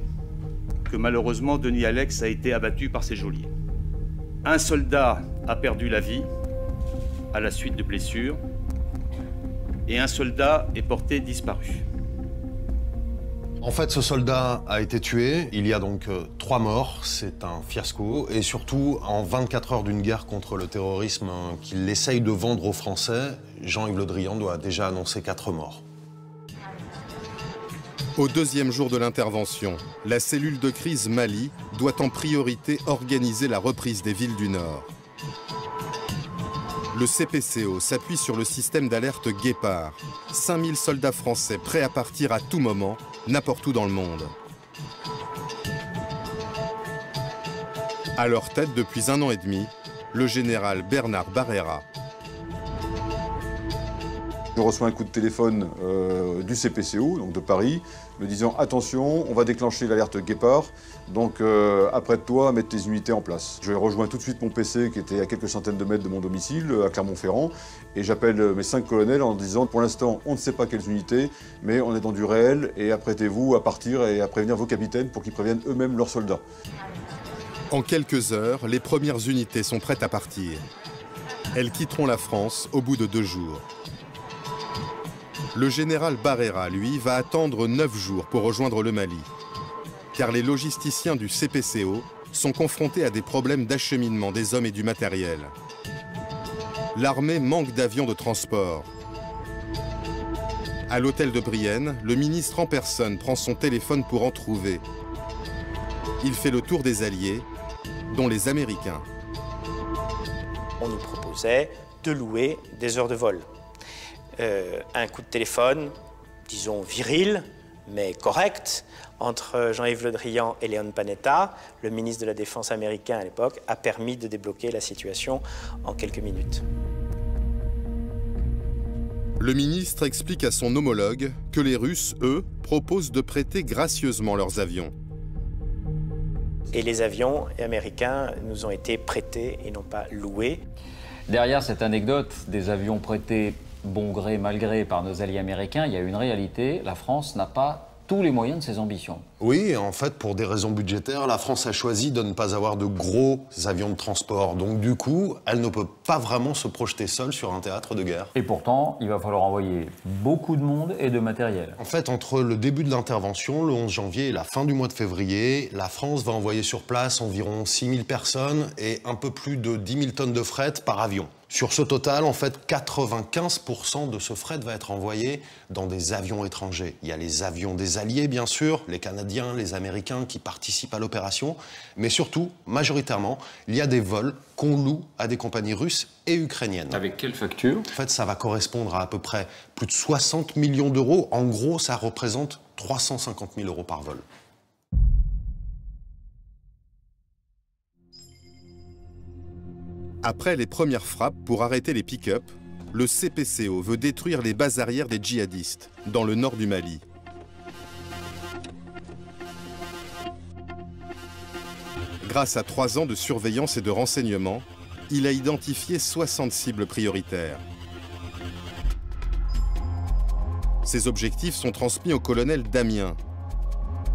que malheureusement Denis Alex a été abattu par ses geôliers. Un soldat a perdu la vie à la suite de blessures et un soldat est porté disparu. En fait, ce soldat a été tué. Il y a donc 3 morts. C'est un fiasco. Et surtout, en 24 heures d'une guerre contre le terrorisme qu'il essaye de vendre aux Français, Jean-Yves Le Drian doit déjà annoncer 4 morts. Au 2e jour de l'intervention, la cellule de crise Mali doit en priorité organiser la reprise des villes du Nord. Le CPCO s'appuie sur le système d'alerte Guépard. 5000 soldats français prêts à partir à tout moment, n'importe où dans le monde. À leur tête depuis 1 an et demi, le général Bernard Barrera. Je reçois un coup de téléphone du CPCO, donc de Paris, me disant « Attention, on va déclencher l'alerte Guépard, donc apprête-toi à mettre tes unités en place ». Je rejoins tout de suite mon PC qui était à quelques centaines de mètres de mon domicile, à Clermont-Ferrand, et j'appelle mes 5 colonels en disant « Pour l'instant, on ne sait pas quelles unités, mais on est dans du réel, et apprêtez-vous à partir et à prévenir vos capitaines pour qu'ils préviennent eux-mêmes leurs soldats ». En quelques heures, les premières unités sont prêtes à partir. Elles quitteront la France au bout de 2 jours. Le général Barrera, lui, va attendre 9 jours pour rejoindre le Mali, car les logisticiens du CPCO sont confrontés à des problèmes d'acheminement des hommes et du matériel. L'armée manque d'avions de transport. À l'hôtel de Brienne, le ministre en personne prend son téléphone pour en trouver. Il fait le tour des Alliés, dont les Américains. On nous proposait de louer des heures de vol. Un coup de téléphone, disons viril, mais correct, entre Jean-Yves Le Drian et Leon Panetta, le ministre de la Défense américain à l'époque, a permis de débloquer la situation en quelques minutes. Le ministre explique à son homologue que les Russes, eux, proposent de prêter gracieusement leurs avions. Et les avions américains nous ont été prêtés et non pas loués. Derrière cette anecdote des avions prêtés bon gré, mal gré par nos alliés américains, il y a une réalité, la France n'a pas tous les moyens de ses ambitions. Oui, en fait, pour des raisons budgétaires, la France a choisi de ne pas avoir de gros avions de transport. Donc du coup, elle ne peut pas vraiment se projeter seule sur un théâtre de guerre. Et pourtant, il va falloir envoyer beaucoup de monde et de matériel. En fait, entre le début de l'intervention, le 11 janvier, et la fin du mois de février, la France va envoyer sur place environ 6000 personnes et un peu plus de 10 000 tonnes de fret par avion. Sur ce total, en fait, 95% de ce fret va être envoyé dans des avions étrangers. Il y a les avions des Alliés, bien sûr, les Canadiens, les Américains qui participent à l'opération, mais surtout, majoritairement, il y a des vols qu'on loue à des compagnies russes et ukrainiennes. Avec quelle facture? En fait, ça va correspondre à peu près plus de 60 millions d'euros. En gros, ça représente 350 000 euros par vol. Après les premières frappes pour arrêter les pick-up, le CPCO veut détruire les bases arrières des djihadistes, dans le nord du Mali. Grâce à 3 ans de surveillance et de renseignement, il a identifié 60 cibles prioritaires. Ces objectifs sont transmis au colonel Damien.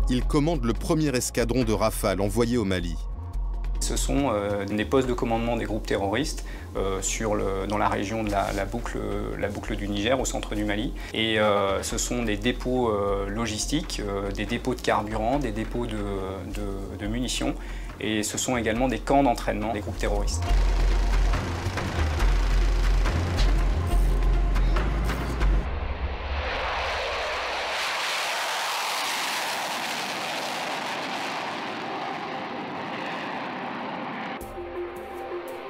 Il commande le premier escadron de Rafale envoyé au Mali. Ce sont des postes de commandement des groupes terroristes dans la région de la boucle du Niger, au centre du Mali. Et ce sont des dépôts logistiques, des dépôts de carburant, des dépôts de munitions. Et ce sont également des camps d'entraînement des groupes terroristes.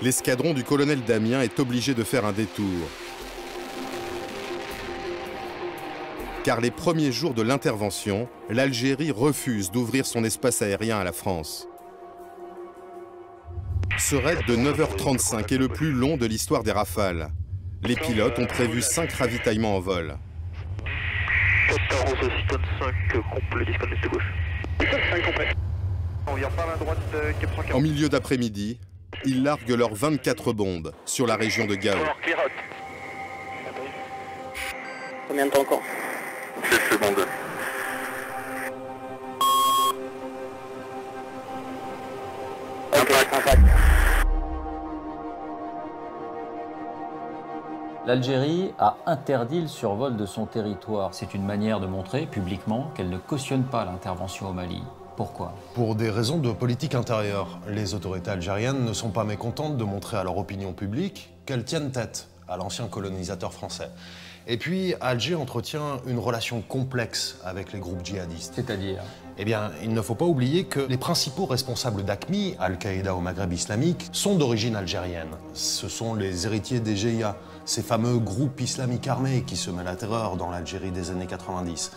L'escadron du colonel Damien est obligé de faire un détour. car les premiers jours de l'intervention, l'Algérie refuse d'ouvrir son espace aérien à la France. Ce raid de 9h35 est le plus long de l'histoire des Rafales. Les pilotes ont prévu 5 ravitaillements en vol. En milieu d'après-midi, ils larguent leurs 24 bombes sur la région de Gao. Combien de temps encore? 7 secondes. L'Algérie a interdit le survol de son territoire. C'est une manière de montrer publiquement qu'elle ne cautionne pas l'intervention au Mali. Pourquoi? Pour des raisons de politique intérieure. Les autorités algériennes ne sont pas mécontentes de montrer à leur opinion publique qu'elles tiennent tête à l'ancien colonisateur français. Et puis, Alger entretient une relation complexe avec les groupes djihadistes. C'est-à-dire? Eh bien, il ne faut pas oublier que les principaux responsables d'AQMI, Al-Qaïda au Maghreb islamique, sont d'origine algérienne. Ce sont les héritiers des GIA, ces fameux groupes islamiques armés qui semaient la terreur dans l'Algérie des années 90.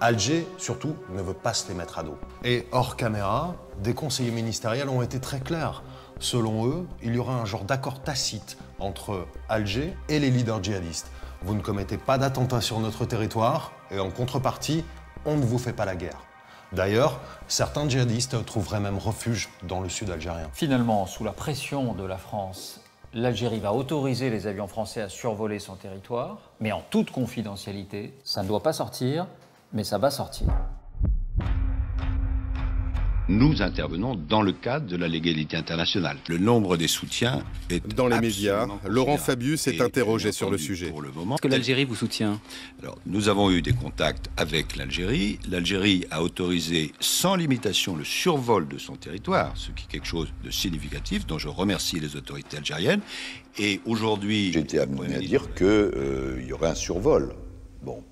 Alger, surtout, ne veut pas se les mettre à dos. Et hors caméra, des conseillers ministériels ont été très clairs. Selon eux, il y aura un genre d'accord tacite entre Alger et les leaders djihadistes. Vous ne commettez pas d'attentats sur notre territoire et en contrepartie, on ne vous fait pas la guerre. D'ailleurs, certains djihadistes trouveraient même refuge dans le sud algérien. Finalement, sous la pression de la France, l'Algérie va autoriser les avions français à survoler son territoire, mais en toute confidentialité. Ça ne doit pas sortir, mais ça va sortir. Nous intervenons dans le cadre de la légalité internationale. Le nombre des soutiens est dans les médias, Laurent Fabius s'est interrogé sur le sujet. Pour le moment, est-ce que l'Algérie vous soutient? Alors, nous avons eu des contacts avec l'Algérie. L'Algérie a autorisé sans limitation le survol de son territoire, ce qui est quelque chose de significatif, dont je remercie les autorités algériennes. Et aujourd'hui... J'ai été amené à dire qu'il y aurait un survol. Bon.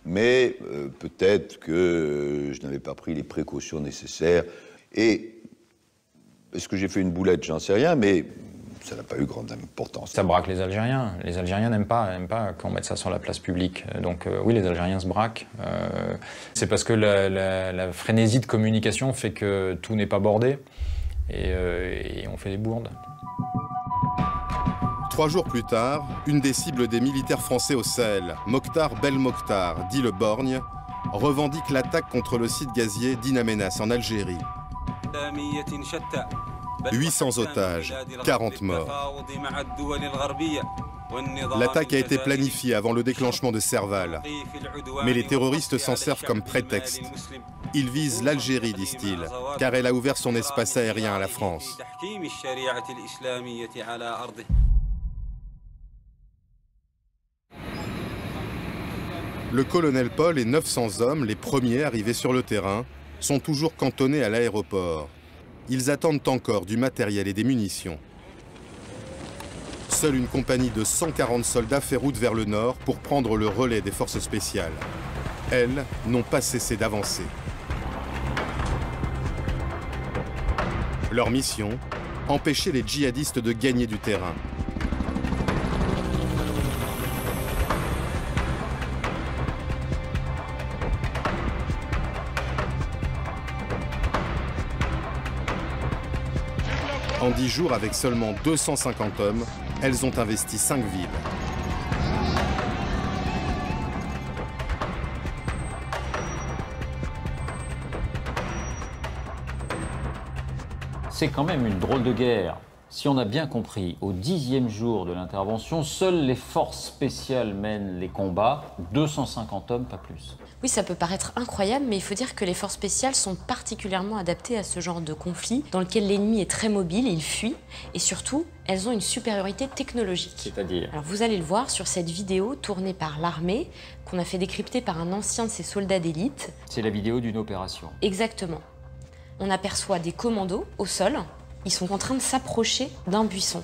Mais peut-être que je n'avais pas pris les précautions nécessaires. Et est-ce que j'ai fait une boulette? J'en sais rien, mais ça n'a pas eu grande importance. Ça braque les Algériens. Les Algériens n'aiment pas qu'on mette ça sur la place publique. Donc oui, les Algériens se braquent. C'est parce que la frénésie de communication fait que tout n'est pas bordé. Et on fait des bourdes. 3 jours plus tard, une des cibles des militaires français au Sahel, Mokhtar Belmokhtar, dit le Borgne, revendique l'attaque contre le site gazier d'In Amenas en Algérie. 800 otages, 40 morts. L'attaque a été planifiée avant le déclenchement de Serval. Mais les terroristes s'en servent comme prétexte. Ils visent l'Algérie, disent-ils, car elle a ouvert son espace aérien à la France. Le colonel Paul et 900 hommes, les premiers arrivés sur le terrain, sont toujours cantonnés à l'aéroport. Ils attendent encore du matériel et des munitions. Seule une compagnie de 140 soldats fait route vers le nord pour prendre le relais des forces spéciales. Elles n'ont pas cessé d'avancer. Leur mission, empêcher les djihadistes de gagner du terrain. En 10 jours, avec seulement 250 hommes, elles ont investi 5 villes. C'est quand même une drôle de guerre. Si on a bien compris, au 10e jour de l'intervention, seules les forces spéciales mènent les combats, 250 hommes, pas plus. Oui, ça peut paraître incroyable, mais il faut dire que les forces spéciales sont particulièrement adaptées à ce genre de conflit, dans lequel l'ennemi est très mobile, il fuit, et surtout, elles ont une supériorité technologique. C'est-à-dire? Alors vous allez le voir sur cette vidéo tournée par l'armée, qu'on a fait décrypter par un ancien de ses soldats d'élite. C'est la vidéo d'une opération. Exactement. On aperçoit des commandos au sol. Ils sont en train de s'approcher d'un buisson.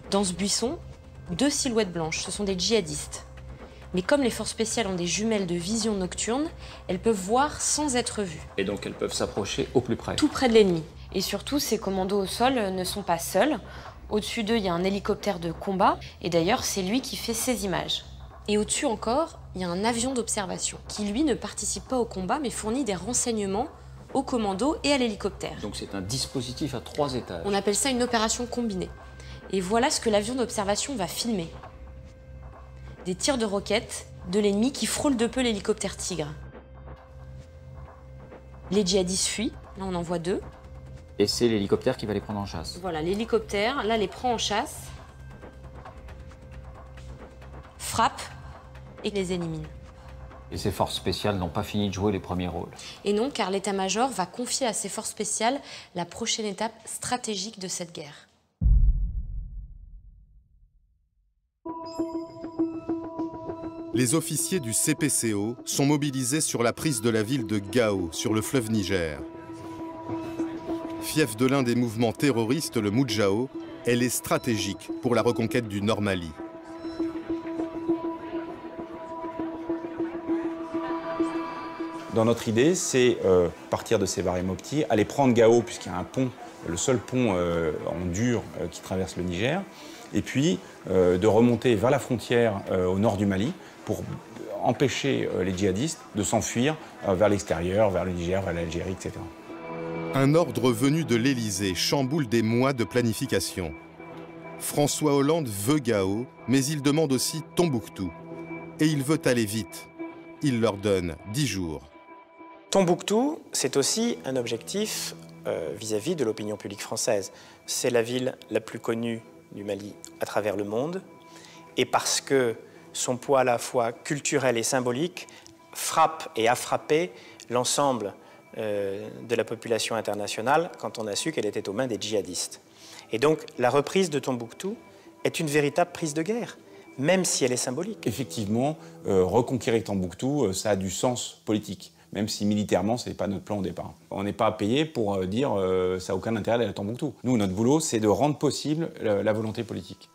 Dans ce buisson, 2 silhouettes blanches, ce sont des djihadistes. Mais comme les forces spéciales ont des jumelles de vision nocturne, elles peuvent voir sans être vues. Et donc elles peuvent s'approcher au plus près. Tout près de l'ennemi. Et surtout, ces commandos au sol ne sont pas seuls. Au-dessus d'eux, il y a un hélicoptère de combat. Et d'ailleurs, c'est lui qui fait ces images. Et au-dessus encore, il y a un avion d'observation qui, lui, ne participe pas au combat, mais fournit des renseignements au commando et à l'hélicoptère. Donc c'est un dispositif à 3 étages. On appelle ça une opération combinée. Et voilà ce que l'avion d'observation va filmer. Des tirs de roquettes de l'ennemi qui frôlent de peu l'hélicoptère Tigre. Les djihadistes fuient, là on en voit 2. Et c'est l'hélicoptère qui va les prendre en chasse. Voilà, l'hélicoptère, là, les prend en chasse, frappe et les élimine. Et ces forces spéciales n'ont pas fini de jouer les premiers rôles. Et non, car l'état-major va confier à ces forces spéciales la prochaine étape stratégique de cette guerre. Les officiers du CPCO sont mobilisés sur la prise de la ville de Gao, sur le fleuve Niger. Fief de l'un des mouvements terroristes, le Moudjahou, elle est stratégique pour la reconquête du Nord Mali. Dans notre idée, c'est partir de ces Mopti, aller prendre Gao, puisqu'il y a un pont, le seul pont en dur qui traverse le Niger, et puis de remonter vers la frontière au nord du Mali pour empêcher les djihadistes de s'enfuir vers l'extérieur, vers le Niger, vers l'Algérie, etc. Un ordre venu de l'Élysée chamboule des mois de planification. François Hollande veut Gao, mais il demande aussi Tombouctou. Et il veut aller vite. Il leur donne 10 jours. Tombouctou, c'est aussi un objectif vis-à-vis de l'opinion publique française. C'est la ville la plus connue du Mali à travers le monde. Et parce que son poids à la fois culturel et symbolique frappe et a frappé l'ensemble de la population internationale quand on a su qu'elle était aux mains des djihadistes. Et donc la reprise de Tombouctou est une véritable prise de guerre, même si elle est symbolique. Effectivement, reconquérir Tombouctou, ça a du sens politique, même si militairement, ce n'est pas notre plan au départ. On n'est pas payé pour dire ça n'a aucun intérêt d'aller à Tombouctou. Nous, notre boulot, c'est de rendre possible la volonté politique.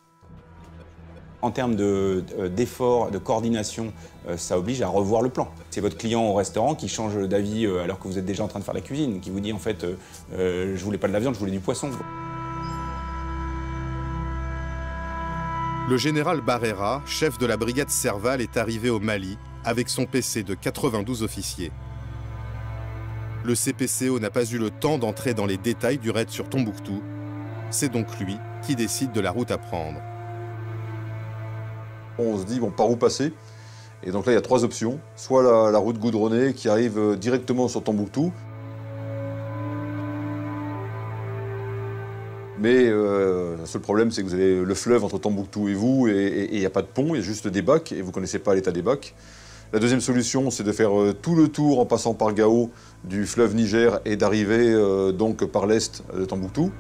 En termes d'efforts, de coordination, ça oblige à revoir le plan. C'est votre client au restaurant qui change d'avis alors que vous êtes déjà en train de faire la cuisine, qui vous dit en fait je voulais pas de la viande, je voulais du poisson. Le général Barrera, chef de la brigade Serval, est arrivé au Mali avec son PC de 92 officiers. Le CPCO n'a pas eu le temps d'entrer dans les détails du raid sur Tombouctou. C'est donc lui qui décide de la route à prendre. On se dit, bon, par où passer? Et donc là, il y a 3 options. Soit la route goudronnée qui arrive directement sur Tombouctou. Mais le seul problème, c'est que vous avez le fleuve entre Tombouctou et vous, et il n'y a pas de pont, il y a juste des bacs, et vous ne connaissez pas l'état des bacs. La deuxième solution, c'est de faire tout le tour en passant par Gao du fleuve Niger et d'arriver donc par l'est de Tombouctou.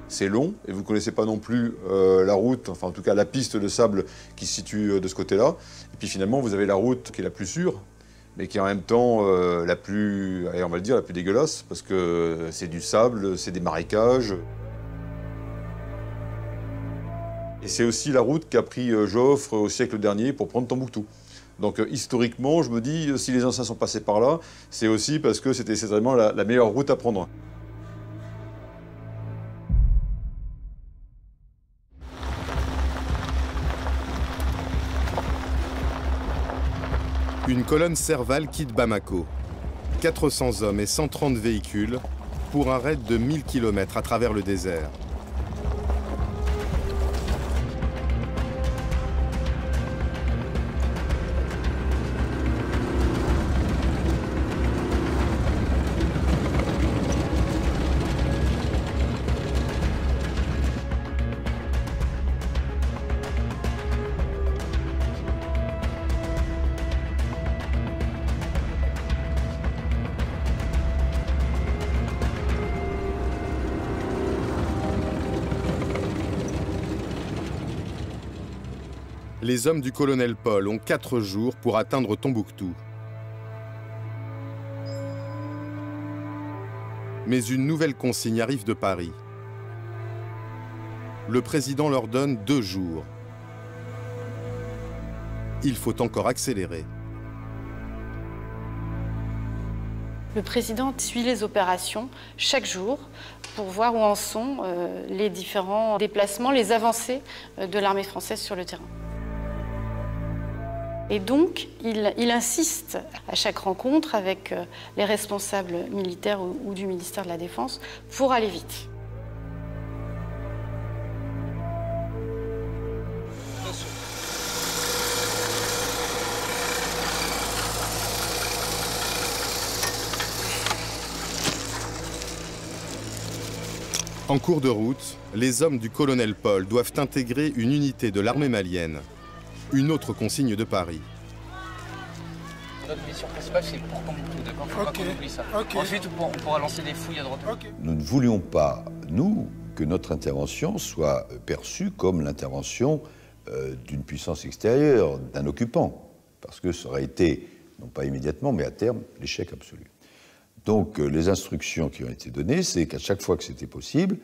C'est long, et vous ne connaissez pas non plus la route, enfin en tout cas la piste de sable qui se situe de ce côté-là. Et puis finalement, vous avez la route qui est la plus sûre, mais qui est en même temps la plus, allez, on va le dire, la plus dégueulasse, parce que c'est du sable, c'est des marécages. Et c'est aussi la route qu'a pris Joffre au siècle dernier pour prendre Tombouctou. Donc historiquement, je me dis, si les anciens sont passés par là, c'est aussi parce que c'était certainement la meilleure route à prendre. Une colonne Serval quitte Bamako. 400 hommes et 130 véhicules pour un raid de 1000 km à travers le désert. Les hommes du colonel Paul ont 4 jours pour atteindre Tombouctou. Mais une nouvelle consigne arrive de Paris. Le président leur donne 2 jours. Il faut encore accélérer. Le président suit les opérations chaque jour pour voir où en sont les différents déplacements, les avancées de l'armée française sur le terrain. Et donc, il insiste à chaque rencontre avec les responsables militaires ou du ministère de la Défense pour aller vite. En cours de route, les hommes du colonel Paul doivent intégrer une unité de l'armée malienne. Une autre consigne de Paris. Notre mission principale, c'est pour Tombouctou, d'accord? Faut pas qu'on oublie ça. Ensuite, on pourra lancer des fouilles à droite. Nous ne voulions pas, nous, que notre intervention soit perçue comme l'intervention d'une puissance extérieure, d'un occupant, parce que ça aurait été, non pas immédiatement, mais à terme, l'échec absolu. Donc les instructions qui ont été données, c'est qu'à chaque fois que c'était possible,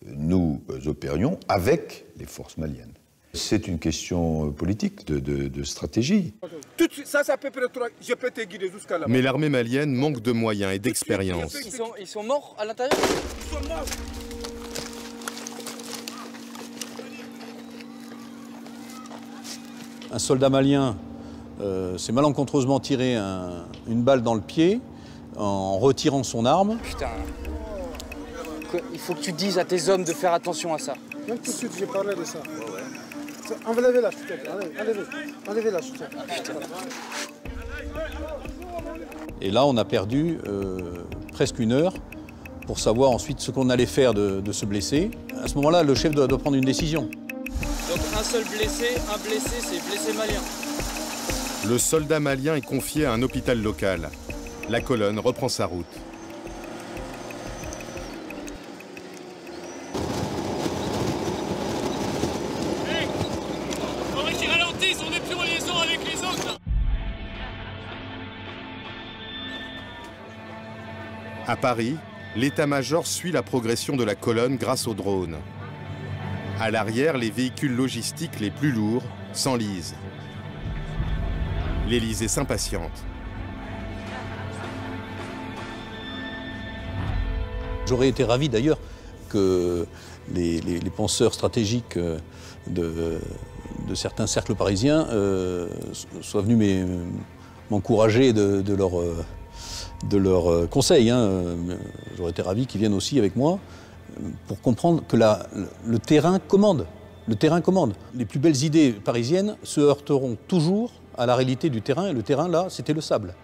nous opérions avec les forces maliennes. C'est une question politique, de stratégie. Tout de suite, ça peut prendre, je peux te guider jusqu'à là. Mais l'armée malienne manque de moyens et d'expérience. Ils sont morts à l'intérieur? Ils sont morts. Un soldat malien s'est malencontreusement tiré une balle dans le pied en retirant son arme. Putain. Il faut que tu dises à tes hommes de faire attention à ça. Même tout de suite, j'ai parlé de ça. Enlevez-la, s'il te plaît. Enlevez-la, s'il te plaît. Et là, on a perdu presque 1 heure pour savoir ensuite ce qu'on allait faire de ce blessé. À ce moment-là, le chef doit prendre une décision. Donc un seul blessé, c'est blessé malien. Le soldat malien est confié à un hôpital local. La colonne reprend sa route. Hey, faudrait qu'ils ralentissent, on n'est plus en liaison avec les autres là. À Paris, l'état-major suit la progression de la colonne grâce aux drones. À l'arrière, les véhicules logistiques les plus lourds s'enlisent. L'Élysée s'impatiente. J'aurais été ravi d'ailleurs que les penseurs stratégiques de certains cercles parisiens soient venus m'encourager de leurs conseils. J'aurais été ravi qu'ils viennent aussi avec moi pour comprendre que le terrain commande. Le terrain commande. Les plus belles idées parisiennes se heurteront toujours à la réalité du terrain, et le terrain, là, c'était le sable.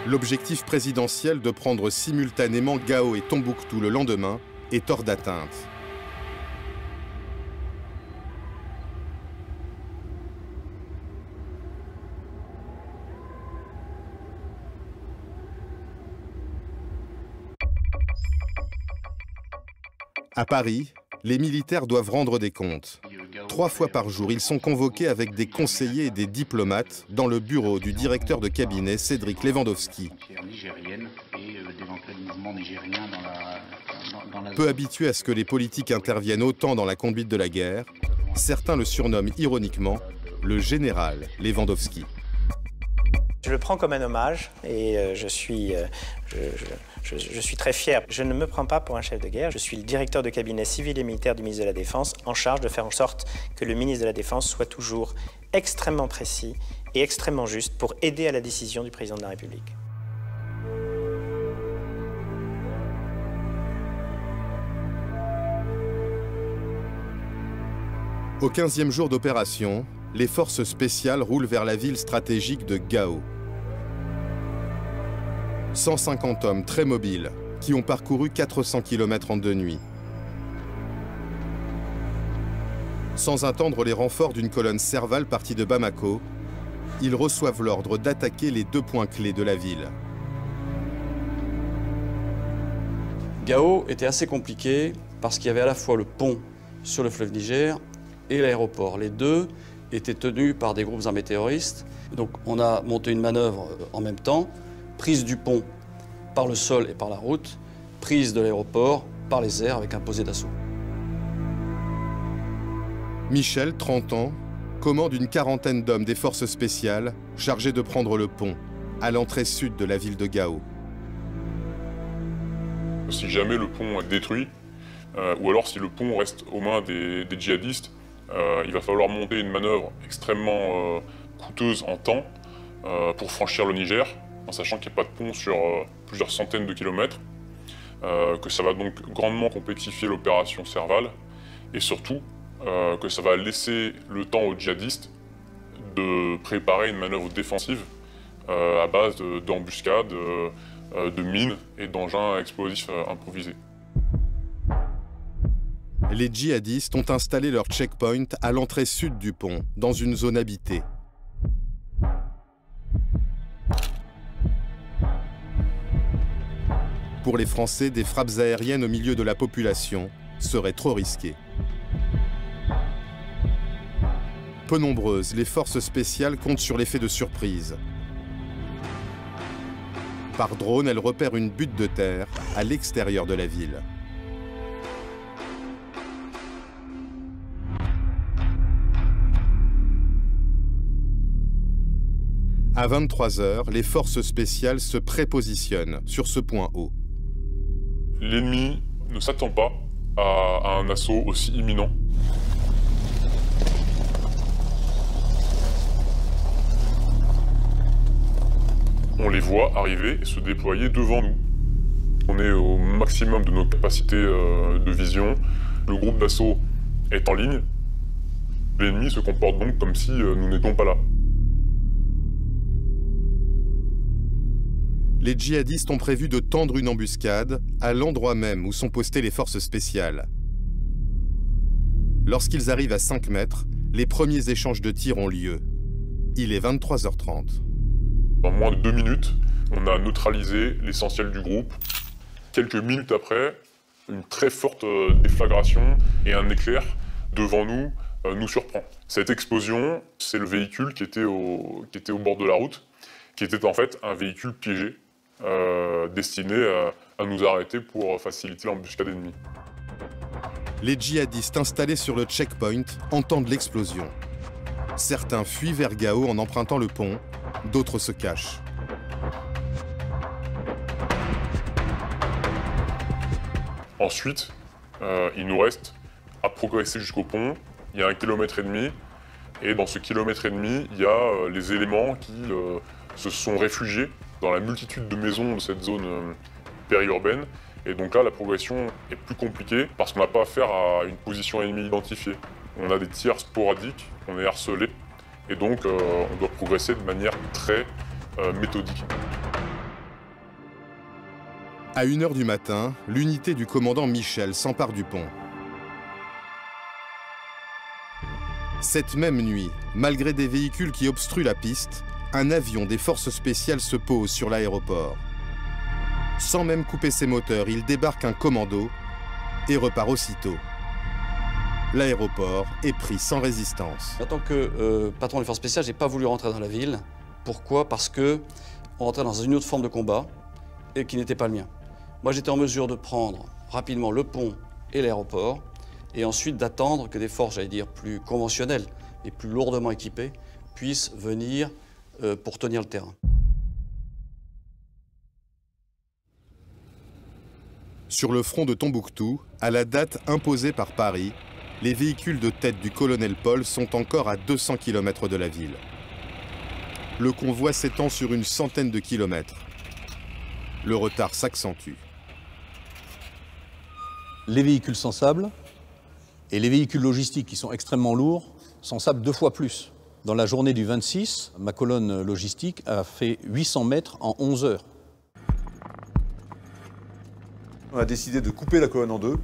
L'objectif présidentiel de prendre simultanément Gao et Tombouctou le lendemain est hors d'atteinte. À Paris, les militaires doivent rendre des comptes. 3 fois par jour, ils sont convoqués avec des conseillers et des diplomates dans le bureau du directeur de cabinet Cédric Lewandowski. Peu habitués à ce que les politiques interviennent autant dans la conduite de la guerre, certains le surnomment ironiquement le général Lewandowski. Je le prends comme un hommage et je suis très fier. Je ne me prends pas pour un chef de guerre. Je suis le directeur de cabinet civil et militaire du ministre de la Défense, en charge de faire en sorte que le ministre de la Défense soit toujours extrêmement précis et extrêmement juste pour aider à la décision du président de la République. Au 15e jour d'opération, les forces spéciales roulent vers la ville stratégique de Gao. 150 hommes très mobiles qui ont parcouru 400 km en 2 nuits. Sans attendre les renforts d'une colonne Serval partie de Bamako, ils reçoivent l'ordre d'attaquer les 2 points clés de la ville. Gao était assez compliqué parce qu'il y avait à la fois le pont sur le fleuve Niger et l'aéroport. Les deux étaient tenus par des groupes armés terroristes. Donc on a monté une manœuvre en même temps, prise du pont par le sol et par la route, prise de l'aéroport par les airs avec un posé d'assaut. Michel, 30 ans, commande une quarantaine d'hommes des forces spéciales chargés de prendre le pont à l'entrée sud de la ville de Gao. Si jamais le pont est détruit, ou alors si le pont reste aux mains des djihadistes, il va falloir monter une manœuvre extrêmement coûteuse en temps pour franchir le Niger, en sachant qu'il n'y a pas de pont sur plusieurs centaines de kilomètres, que ça va donc grandement complexifier l'opération Serval, et surtout que ça va laisser le temps aux djihadistes de préparer une manœuvre défensive à base d'embuscades, de mines et d'engins explosifs improvisés. Les djihadistes ont installé leur checkpoint à l'entrée sud du pont, dans une zone habitée. Pour les Français, des frappes aériennes au milieu de la population seraient trop risquées. Peu nombreuses, les forces spéciales comptent sur l'effet de surprise. Par drone, elles repèrent une butte de terre à l'extérieur de la ville. À 23 h, les forces spéciales se prépositionnent sur ce point haut. L'ennemi ne s'attend pas à un assaut aussi imminent. On les voit arriver et se déployer devant nous. On est au maximum de nos capacités de vision. Le groupe d'assaut est en ligne. L'ennemi se comporte donc comme si nous n'étions pas là. Les djihadistes ont prévu de tendre une embuscade à l'endroit même où sont postées les forces spéciales. Lorsqu'ils arrivent à 5 mètres, les premiers échanges de tirs ont lieu. Il est 23 h 30. En moins de 2 minutes, on a neutralisé l'essentiel du groupe. Quelques minutes après, une très forte déflagration et un éclair devant nous nous surprend. Cette explosion, c'est le véhicule qui était au bord de la route, qui était en fait un véhicule piégé, destiné à nous arrêter pour faciliter l'embuscade ennemie. Les djihadistes installés sur le checkpoint entendent l'explosion. Certains fuient vers Gao en empruntant le pont, d'autres se cachent. Ensuite, il nous reste à progresser jusqu'au pont. Il y a 1,5 km, et dans ce 1,5 km, il y a les éléments qui se sont réfugiés dans la multitude de maisons de cette zone périurbaine. Et donc là, la progression est plus compliquée parce qu'on n'a pas affaire à une position ennemie identifiée. On a des tirs sporadiques, on est harcelé, et donc on doit progresser de manière très méthodique. À 1 h du matin, l'unité du commandant Michel s'empare du pont. Cette même nuit, malgré des véhicules qui obstruent la piste, un avion des forces spéciales se pose sur l'aéroport. Sans même couper ses moteurs, il débarque un commando et repart aussitôt. L'aéroport est pris sans résistance. En tant que patron des forces spéciales, je n'ai pas voulu rentrer dans la ville. Pourquoi? Parce qu'on rentrait dans une autre forme de combat et qui n'était pas le mien. Moi, j'étais en mesure de prendre rapidement le pont et l'aéroport et ensuite d'attendre que des forces, j'allais dire, plus conventionnelles et plus lourdement équipées puissent venir pour tenir le terrain. Sur le front de Tombouctou, à la date imposée par Paris, les véhicules de tête du colonel Paul sont encore à 200 km de la ville. Le convoi s'étend sur une centaine de kilomètres. Le retard s'accentue. Les véhicules sensables et les véhicules logistiques qui sont extrêmement lourds sensables 2 fois plus. Dans la journée du 26, ma colonne logistique a fait 800 mètres en 11 heures. On a décidé de couper la colonne en deux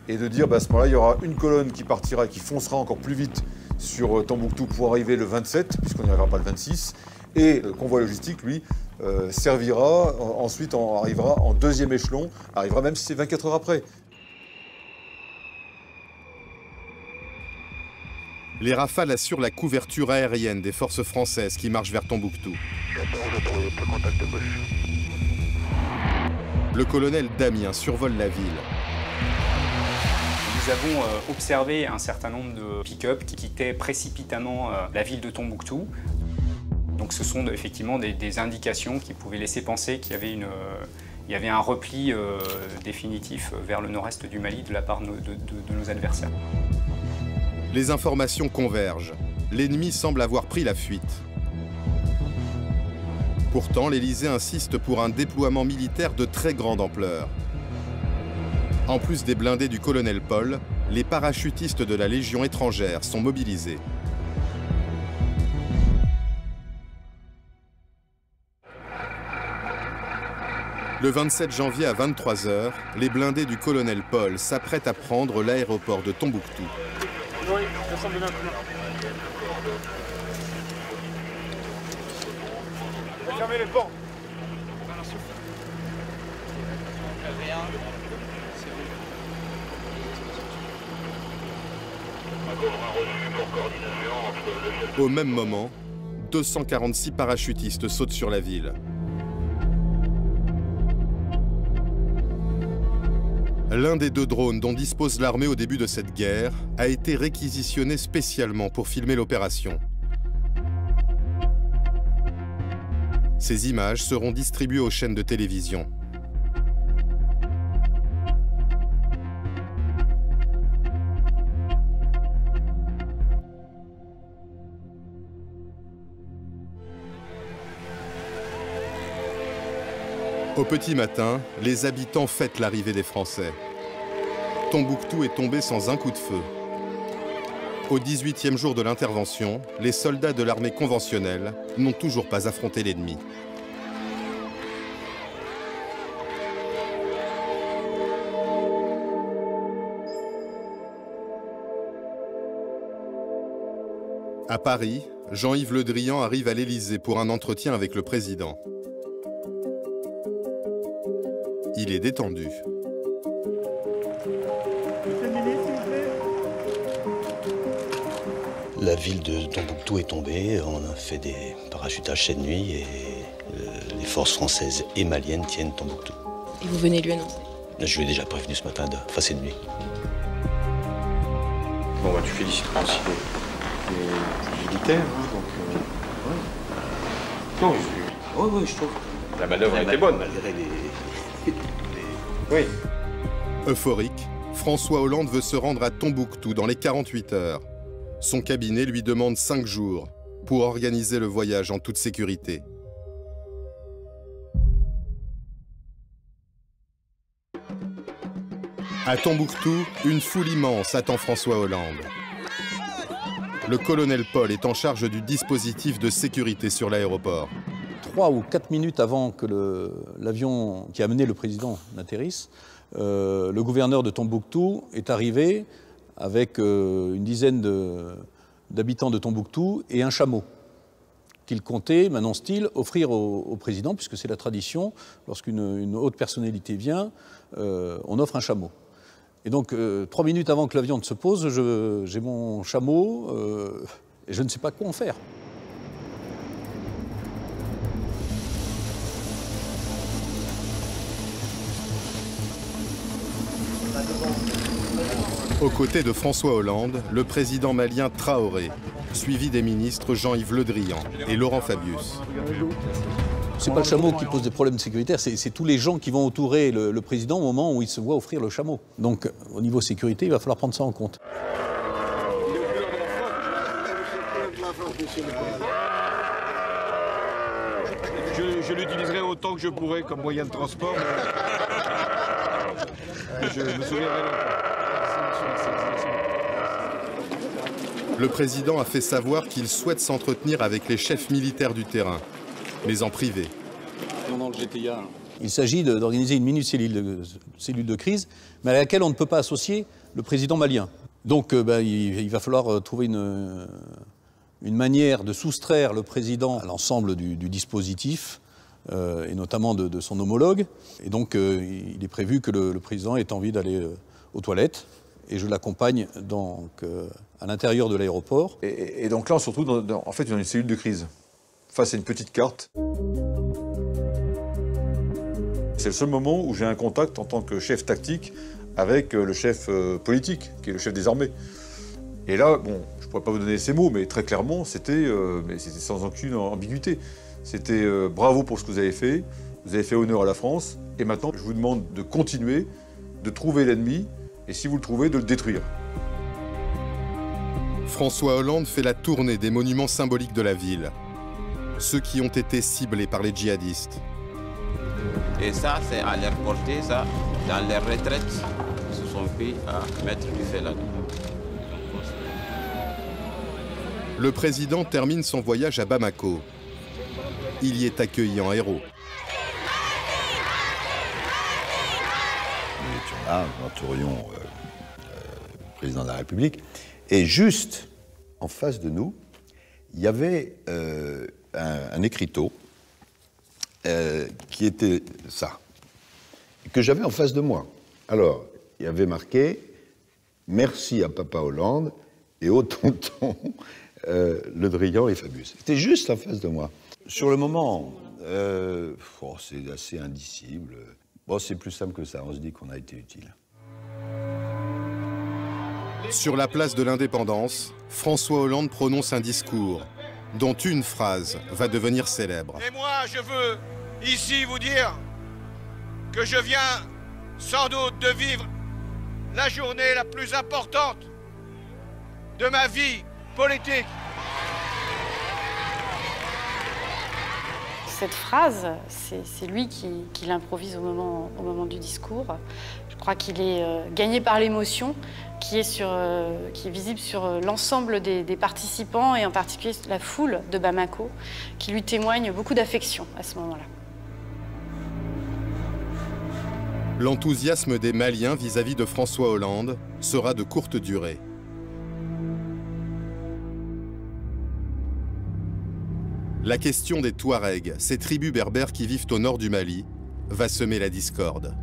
et de dire à ce moment-là, il y aura une colonne qui partira, qui foncera encore plus vite sur Tombouctou pour arriver le 27, puisqu'on n'y arrivera pas le 26. Et le convoi logistique, lui, servira, ensuite arrivera en deuxième échelon, arrivera même si c'est 24 heures après. Les Rafales assurent la couverture aérienne des forces françaises qui marchent vers Tombouctou. Le colonel Damien survole la ville. Nous avons observé un certain nombre de pick-up qui quittaient précipitamment la ville de Tombouctou. Donc ce sont effectivement des indications qui pouvaient laisser penser qu'il y avait un repli définitif vers le nord-est du Mali de la part de nos adversaires. Les informations convergent. L'ennemi semble avoir pris la fuite. Pourtant, l'Élysée insiste pour un déploiement militaire de très grande ampleur. En plus des blindés du colonel Paul, les parachutistes de la Légion étrangère sont mobilisés. Le 27 janvier à 23 h, les blindés du colonel Paul s'apprêtent à prendre l'aéroport de Tombouctou. Oui, ça semble bien. Fermez les portes. Au même moment, 246 parachutistes sautent sur la ville. L'un des 2 drones dont dispose l'armée au début de cette guerre a été réquisitionné spécialement pour filmer l'opération. Ces images seront distribuées aux chaînes de télévision. Au petit matin, les habitants fêtent l'arrivée des Français. Tombouctou est tombé sans un coup de feu. Au 18e jour de l'intervention, les soldats de l'armée conventionnelle n'ont toujours pas affronté l'ennemi. À Paris, Jean-Yves Le Drian arrive à l'Élysée pour un entretien avec le président. Il est détendu. La ville de Tombouctou est tombée, on a fait des parachutages cette nuit et les forces françaises et maliennes tiennent Tombouctou. Et vous venez lui annoncer? Je lui ai déjà prévenu ce matin, cette nuit. Bon, bah, tu féliciteras aussi les militaires, hein, donc... ouais. Non, oui, je trouve. La manœuvre a été bonne. Malgré les... Oui. Euphorique, François Hollande veut se rendre à Tombouctou dans les 48 heures. Son cabinet lui demande 5 jours pour organiser le voyage en toute sécurité. À Tombouctou, une foule immense attend François Hollande. Le colonel Paul est en charge du dispositif de sécurité sur l'aéroport. 3 ou 4 minutes avant que l'avion qui a amené le président n'atterrisse, le gouverneur de Tombouctou est arrivé avec une dizaine d'habitants de Tombouctou et un chameau qu'il comptait, m'annonce-t-il, offrir au président, puisque c'est la tradition, lorsqu'une haute personnalité vient, on offre un chameau. Et donc, 3 minutes avant que l'avion ne se pose, j'ai mon chameau et je ne sais pas quoi en faire. Aux côtés de François Hollande, le président malien Traoré, suivi des ministres Jean-Yves Le Drian et Laurent Fabius. C'est pas le chameau qui pose des problèmes sécuritaires, c'est tous les gens qui vont entourer le président au moment où il se voit offrir le chameau. Donc, au niveau sécurité, il va falloir prendre ça en compte. Je l'utiliserai autant que je pourrai comme moyen de transport, mais je me souviendrai longtemps. Le président a fait savoir qu'il souhaite s'entretenir avec les chefs militaires du terrain, mais en privé. Il s'agit d'organiser une mini-cellule de crise, mais à laquelle on ne peut pas associer le président malien. Donc il va falloir trouver une manière de soustraire le président à l'ensemble du dispositif, et notamment de son homologue. Et donc il est prévu que le président ait envie d'aller aux toilettes, et je l'accompagne donc à l'intérieur de l'aéroport. Et donc là, on se retrouve en fait dans une cellule de crise, face à une petite carte. C'est le seul moment où j'ai un contact en tant que chef tactique avec le chef politique, qui est le chef des armées. Et là, bon, je ne pourrais pas vous donner ces mots, mais très clairement, c'était sans aucune ambiguïté. C'était bravo pour ce que vous avez fait honneur à la France, et maintenant, je vous demande de continuer, de trouver l'ennemi, et si vous le trouvez, de le détruire. François Hollande fait la tournée des monuments symboliques de la ville. ceux qui ont été ciblés par les djihadistes. Et ça, c'est à leur portée, ça, dans les retraites, ils se sont pris à mettre du feu là-dedans. Le président termine son voyage à Bamako. Il y est accueilli en héros. Nous étions là, nous entourions le président de la République. Et juste en face de nous, il y avait un écriteau qui était ça, que j'avais en face de moi. Alors, il y avait marqué « Merci à Papa Hollande et au tonton Le Drian et Fabius ». C'était juste en face de moi. Sur le moment, c'est assez indicible. Bon, c'est plus simple que ça, on se dit qu'on a été utile. Sur la place de l'Indépendance, François Hollande prononce un discours dont une phrase va devenir célèbre. Et moi, je veux ici vous dire que je viens sans doute de vivre la journée la plus importante de ma vie politique. Cette phrase, c'est lui qui l'improvise au moment du discours. Je crois qu'il est gagné par l'émotion qui est visible sur l'ensemble des participants et en particulier la foule de Bamako qui lui témoigne beaucoup d'affection à ce moment-là. L'enthousiasme des Maliens vis-à-vis de François Hollande sera de courte durée. La question des Touaregs, ces tribus berbères qui vivent au nord du Mali, va semer la discorde.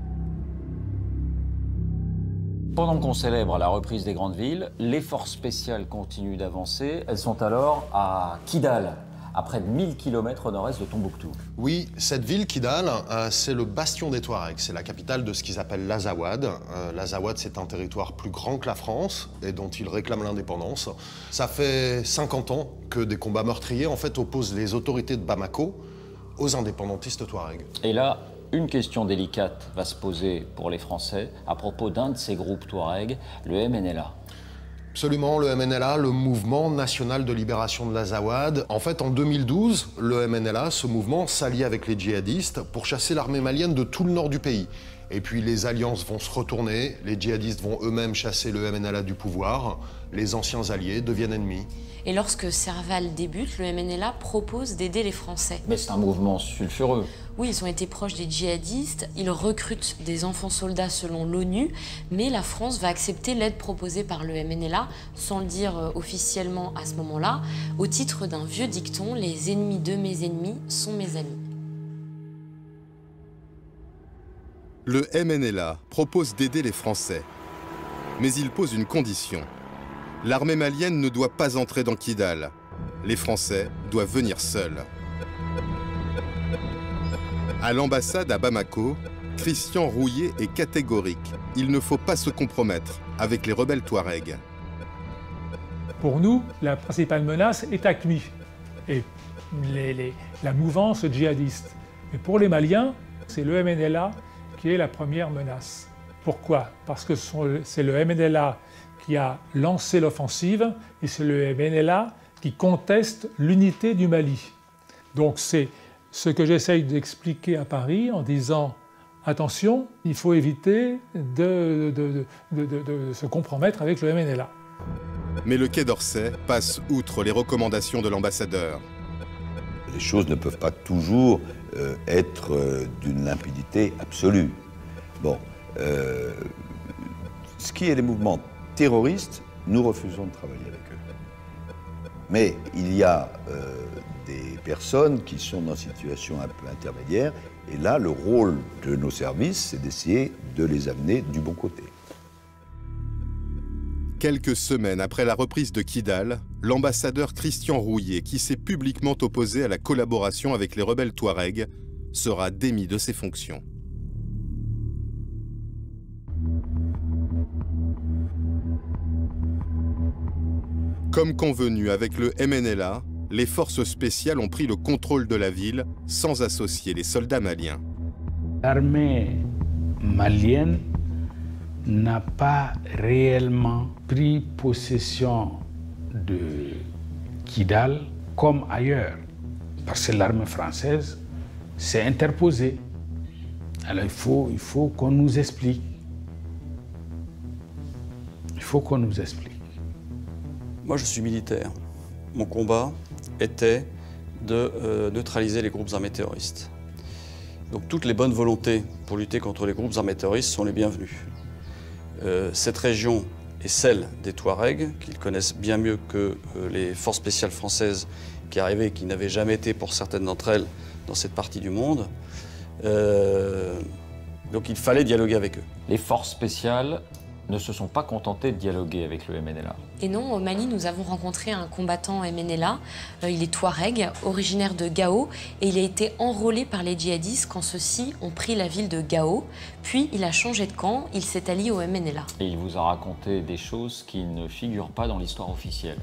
Pendant qu'on célèbre la reprise des grandes villes, les forces spéciales continuent d'avancer. Elles sont alors à Kidal, à près de 1000 km au nord-est de Tombouctou. Oui, cette ville, Kidal, c'est le bastion des Touaregs. C'est la capitale de ce qu'ils appellent l'Azawad. L'Azawad, c'est un territoire plus grand que la France et dont ils réclament l'indépendance. Ça fait 50 ans que des combats meurtriers, en fait, opposent les autorités de Bamako aux indépendantistes Touaregs. Et là, une question délicate va se poser pour les Français à propos d'un de ces groupes Touaregs, le MNLA. Absolument, le MNLA, le Mouvement National de Libération de l'Azawad. En fait, en 2012, le MNLA, ce mouvement, s'allie avec les djihadistes pour chasser l'armée malienne de tout le nord du pays. Et puis les alliances vont se retourner, les djihadistes vont eux-mêmes chasser le MNLA du pouvoir, les anciens alliés deviennent ennemis. Et lorsque Serval débute, le MNLA propose d'aider les Français. Mais c'est un mouvement sulfureux. Oui, ils ont été proches des djihadistes, ils recrutent des enfants soldats selon l'ONU, mais la France va accepter l'aide proposée par le MNLA, sans le dire officiellement à ce moment-là, au titre d'un vieux dicton, « Les ennemis de mes ennemis sont mes amis ». Le MNLA propose d'aider les Français, mais il pose une condition. L'armée malienne ne doit pas entrer dans Kidal. Les Français doivent venir seuls. À l'ambassade à Bamako, Christian Rouillet est catégorique. Il ne faut pas se compromettre avec les rebelles Touaregs. Pour nous, la principale menace est AQMI et la mouvance djihadiste. Mais pour les Maliens, c'est le MNLA qui est la première menace. Pourquoi? Parce que c'est le MNLA qui a lancé l'offensive et c'est le MNLA qui conteste l'unité du Mali. Donc c'est ce que j'essaye d'expliquer à Paris en disant « Attention, il faut éviter de se compromettre avec le MNLA ». Mais le Quai d'Orsay passe outre les recommandations de l'ambassadeur. Les choses ne peuvent pas toujours être d'une limpidité absolue. Bon, ce qui est les mouvements terroristes, nous refusons de travailler avec eux. Mais il y a des personnes qui sont dans une situation un peu intermédiaire, et là, le rôle de nos services, c'est d'essayer de les amener du bon côté. Quelques semaines après la reprise de Kidal, l'ambassadeur Christian Rouillet, qui s'est publiquement opposé à la collaboration avec les rebelles Touaregs, sera démis de ses fonctions. Comme convenu avec le MNLA, les forces spéciales ont pris le contrôle de la ville sans associer les soldats maliens. L'armée malienne n'a pas réellement pris possession de Kidal comme ailleurs. Parce que l'armée française s'est interposée. Alors il faut qu'on nous explique. Il faut qu'on nous explique. Moi, je suis militaire. Mon combat était de neutraliser les groupes armés terroristes. Donc toutes les bonnes volontés pour lutter contre les groupes armés terroristes sont les bienvenues. Cette région est celle des Touaregs, qu'ils connaissent bien mieux que les forces spéciales françaises qui arrivaient et qui n'avaient jamais été, pour certaines d'entre elles, dans cette partie du monde. Donc il fallait dialoguer avec eux. Les forces spéciales ne se sont pas contentées de dialoguer avec le MNLA. Et non, au Mali, nous avons rencontré un combattant MNLA. Il est Touareg, originaire de Gao, et il a été enrôlé par les djihadistes quand ceux-ci ont pris la ville de Gao. Puis il a changé de camp, il s'est allié au MNLA. Et il vous a raconté des choses qui ne figurent pas dans l'histoire officielle.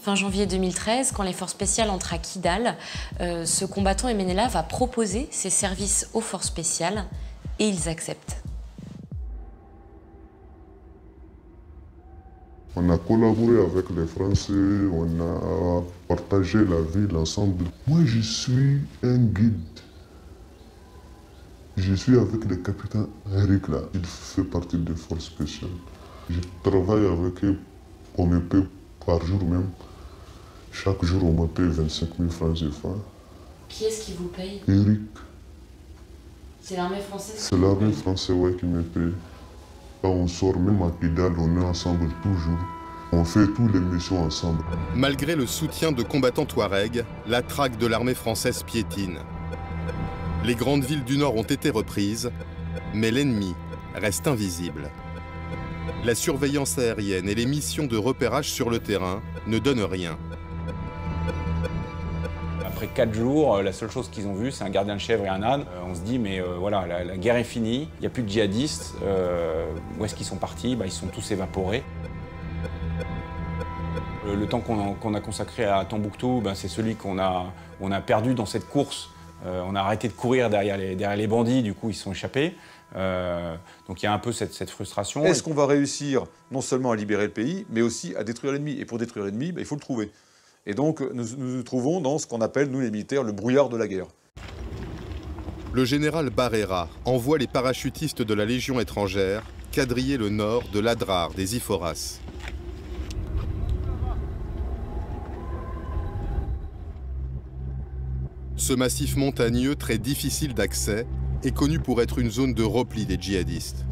Fin janvier 2013, quand les forces spéciales entrent à Kidal, ce combattant MNLA va proposer ses services aux forces spéciales et ils acceptent. On a collaboré avec les Français, on a partagé la ville ensemble. Moi, je suis un guide. Je suis avec le capitaine Eric là. Il fait partie des forces spéciales. Je travaille avec eux on me paie par jour même. Chaque jour, on me paie 25 000 francs CFA. Qui est-ce qui vous paye? Eric. C'est l'armée française? C'est l'armée française, ouais, qui me paye. Quand on sort, même à Kidal, on est ensemble toujours. On fait toutes les missions ensemble. Malgré le soutien de combattants touaregs, la traque de l'armée française piétine. Les grandes villes du Nord ont été reprises, mais l'ennemi reste invisible. La surveillance aérienne et les missions de repérage sur le terrain ne donnent rien. Après 4 jours, la seule chose qu'ils ont vue, c'est un gardien de chèvre et un âne. On se dit, mais voilà, la guerre est finie, il n'y a plus de djihadistes. Où est-ce qu'ils sont partis? Ils sont tous évaporés. Le temps qu'on a consacré à Tombouctou, c'est celui qu'on a perdu dans cette course. On a arrêté de courir derrière les bandits, du coup ils sont échappés. Donc il y a un peu cette frustration. Est-ce qu'on va réussir non seulement à libérer le pays, mais aussi à détruire l'ennemi? Et pour détruire l'ennemi, il faut le trouver. Et donc nous nous trouvons dans ce qu'on appelle, nous les militaires, le brouillard de la guerre. Le général Barrera envoie les parachutistes de la Légion étrangère quadriller le nord de l'Adrar des Iforas. Ce massif montagneux très difficile d'accès est connu pour être une zone de repli des djihadistes.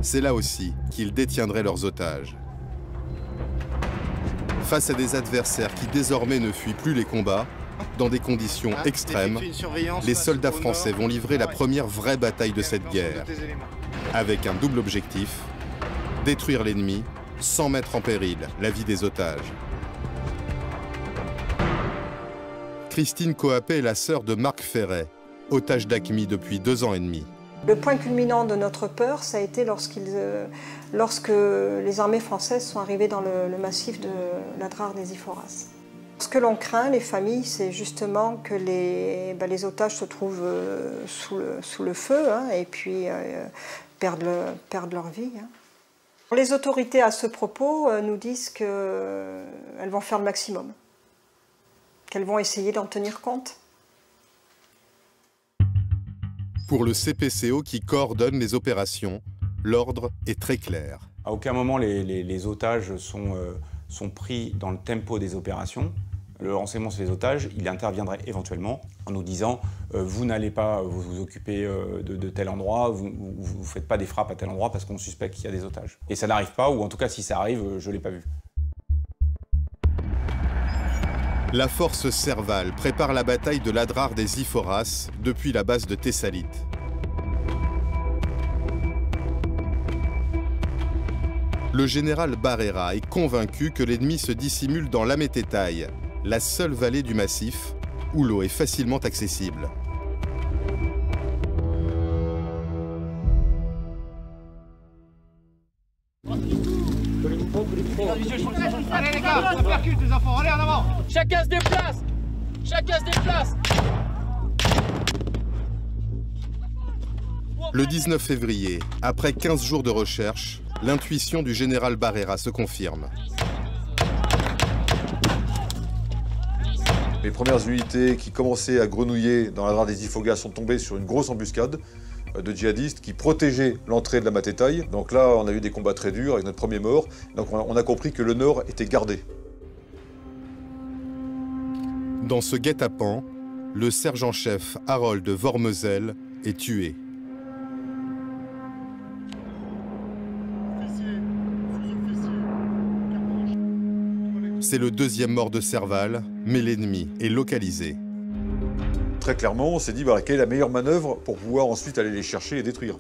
C'est là aussi qu'ils détiendraient leurs otages. Face à des adversaires qui désormais ne fuient plus les combats, dans des conditions extrêmes, les soldats français vont livrer la première vraie bataille de cette guerre, avec un double objectif, détruire l'ennemi sans mettre en péril la vie des otages. Christine Coapé est la sœur de Marc Ferret, otage d'AQMI depuis 2 ans et demi. Le point culminant de notre peur, ça a été lorsque les armées françaises sont arrivées dans le massif de l'Adrar des Iforas. Ce que l'on craint, les familles, c'est justement que les otages se trouvent sous le feu et puis perdent leur vie. Les autorités à ce propos nous disent qu'elles vont faire le maximum, qu'elles vont essayer d'en tenir compte. Pour le CPCO qui coordonne les opérations, l'ordre est très clair. À aucun moment les otages sont pris dans le tempo des opérations. Le renseignement sur les otages, il interviendrait éventuellement en nous disant vous n'allez pas vous occuper de tel endroit, vous ne faites pas des frappes à tel endroit parce qu'on suspecte qu'il y a des otages. Et ça n'arrive pas, ou en tout cas si ça arrive, je ne l'ai pas vu. La force Serval prépare la bataille de l'Adrar des Iforas depuis la base de Thessalite. Le général Barrera est convaincu que l'ennemi se dissimule dans l'Amététaï, la seule vallée du massif où l'eau est facilement accessible. Allez les gars, on percute les enfants, allez en avant. Chacun se déplace. Chacun se déplace. Le 19 février, après 15 jours de recherche, l'intuition du général Barrera se confirme. Les premières unités qui commençaient à grenouiller dans la drare des Ifoghas sont tombées sur une grosse embuscade de djihadistes qui protégeaient l'entrée de la Matetaï. Donc là, on a eu des combats très durs avec notre premier mort. Donc on a compris que le nord était gardé. Dans ce guet-apens, le sergent-chef Harold Vormesel est tué. C'est le deuxième mort de Serval, mais l'ennemi est localisé. Très clairement, on s'est dit quelle est la meilleure manœuvre pour pouvoir ensuite aller les chercher et détruire.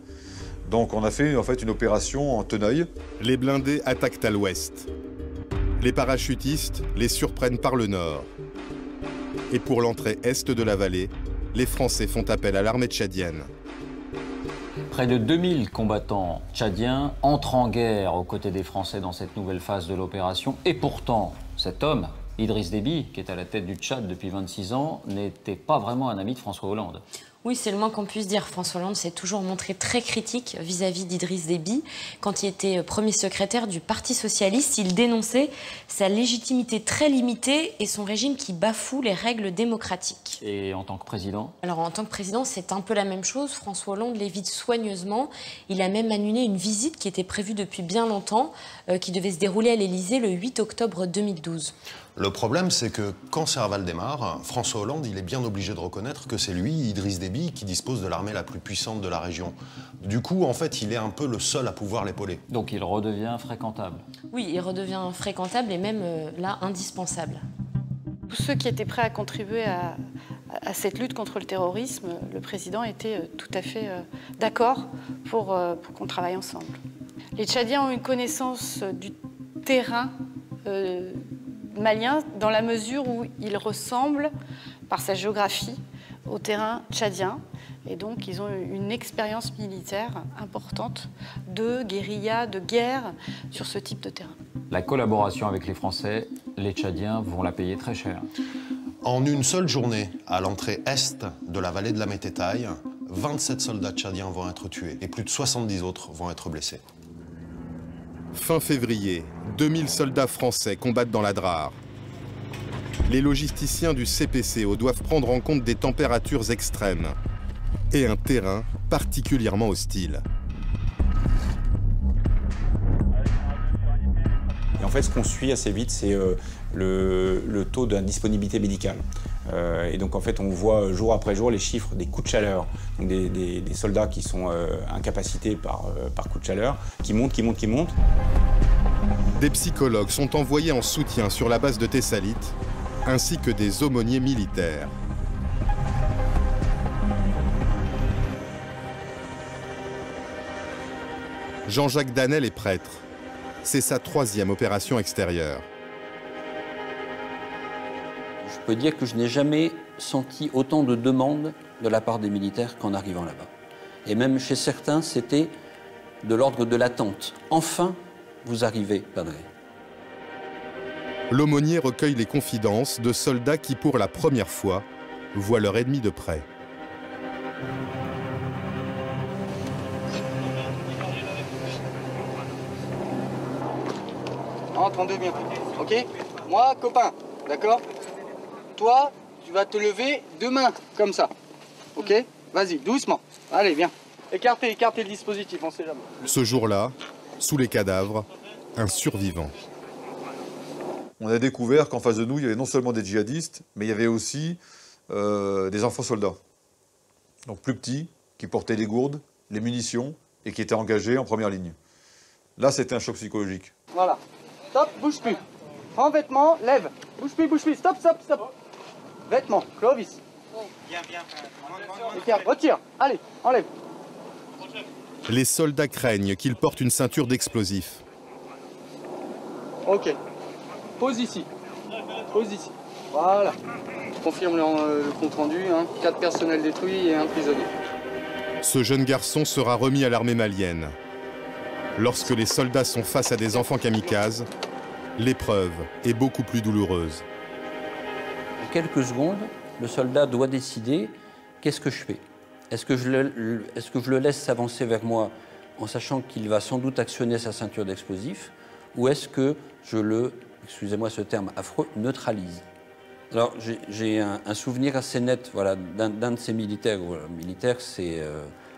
Donc on a fait en fait une opération en tenaille. Les blindés attaquent à l'ouest. Les parachutistes les surprennent par le nord. Et pour l'entrée est de la vallée, les Français font appel à l'armée tchadienne. Près de 2000 combattants tchadiens entrent en guerre aux côtés des Français dans cette nouvelle phase de l'opération. Et pourtant, cet homme, Idriss Déby, qui est à la tête du Tchad depuis 26 ans, n'était pas vraiment un ami de François Hollande. Oui, c'est le moins qu'on puisse dire. François Hollande s'est toujours montré très critique vis-à-vis d'Idriss Déby. Quand il était premier secrétaire du Parti socialiste, il dénonçait sa légitimité très limitée et son régime qui bafoue les règles démocratiques. Et en tant que président? Alors en tant que président, c'est un peu la même chose. François Hollande l'évite soigneusement. Il a même annulé une visite qui était prévue depuis bien longtemps, qui devait se dérouler à l'Élysée le 8 octobre 2012. Le problème, c'est que quand Serval démarre, François Hollande, il est bien obligé de reconnaître que c'est lui, Idriss Déby, qui dispose de l'armée la plus puissante de la région. Du coup, en fait, il est un peu le seul à pouvoir l'épauler. Donc il redevient fréquentable? Oui, il redevient fréquentable et même, là, indispensable. Tous ceux qui étaient prêts à contribuer à cette lutte contre le terrorisme, le président était tout à fait d'accord pour qu'on travaille ensemble. Les Tchadiens ont une connaissance du terrain malien dans la mesure où il ressemble, par sa géographie, au terrain tchadien. Et donc, ils ont une expérience militaire importante de guérilla, de guerre sur ce type de terrain. La collaboration avec les Français, les Tchadiens vont la payer très cher. En une seule journée, à l'entrée est de la vallée de la Mététaï, 27 soldats tchadiens vont être tués et plus de 70 autres vont être blessés. Fin février, 2000 soldats français combattent dans la Drare. Les logisticiens du CPCO doivent prendre en compte des températures extrêmes et un terrain particulièrement hostile. Et en fait, ce qu'on suit assez vite, c'est le taux d'indisponibilité médicale. Et donc, en fait, on voit jour après jour les chiffres des coups de chaleur, donc des soldats qui sont incapacités par coup de chaleur, qui montent. Des psychologues sont envoyés en soutien sur la base de Thessalite, ainsi que des aumôniers militaires. Jean-Jacques Danel est prêtre. C'est sa 3e opération extérieure. Je peux dire que je n'ai jamais senti autant de demandes de la part des militaires qu'en arrivant là-bas. Et même chez certains, c'était de l'ordre de l'attente. Enfin, vous arrivez, Padre. L'aumônier recueille les confidences de soldats qui, pour la première fois, voient leur ennemi de près. Entendez bien, ok? Moi, copain, d'accord? Toi, tu vas te lever 2 mains, comme ça, ok? Vas-y, doucement. Allez, viens. Écartez le dispositif, on sait jamais. Ce jour-là, sous les cadavres, un survivant. On a découvert qu'en face de nous, il y avait non seulement des djihadistes, mais il y avait aussi des enfants soldats. Donc plus petits, qui portaient les gourdes, les munitions, et qui étaient engagés en première ligne. Là, c'était un choc psychologique. Voilà. Stop, bouge plus. Prends vêtements, lève. Bouge plus. Stop. Vêtements, Clovis. Écarte, retire. Allez, enlève. Les soldats craignent qu'ils portent une ceinture d'explosifs. Ok. Pose ici. Voilà. Je confirme le compte rendu. 4 personnels détruits et 1 prisonnier. Ce jeune garçon sera remis à l'armée malienne. Lorsque les soldats sont face à des enfants kamikazes, l'épreuve est beaucoup plus douloureuse. En quelques secondes, le soldat doit décider qu'est-ce que je fais. Est-ce que je le laisse s'avancer vers moi en sachant qu'il va sans doute actionner sa ceinture d'explosifs, ou est-ce que je le, excusez-moi ce terme affreux, neutralise? Alors j'ai un souvenir assez net voilà, d'un de ces militaires. Voilà, militaire, c'est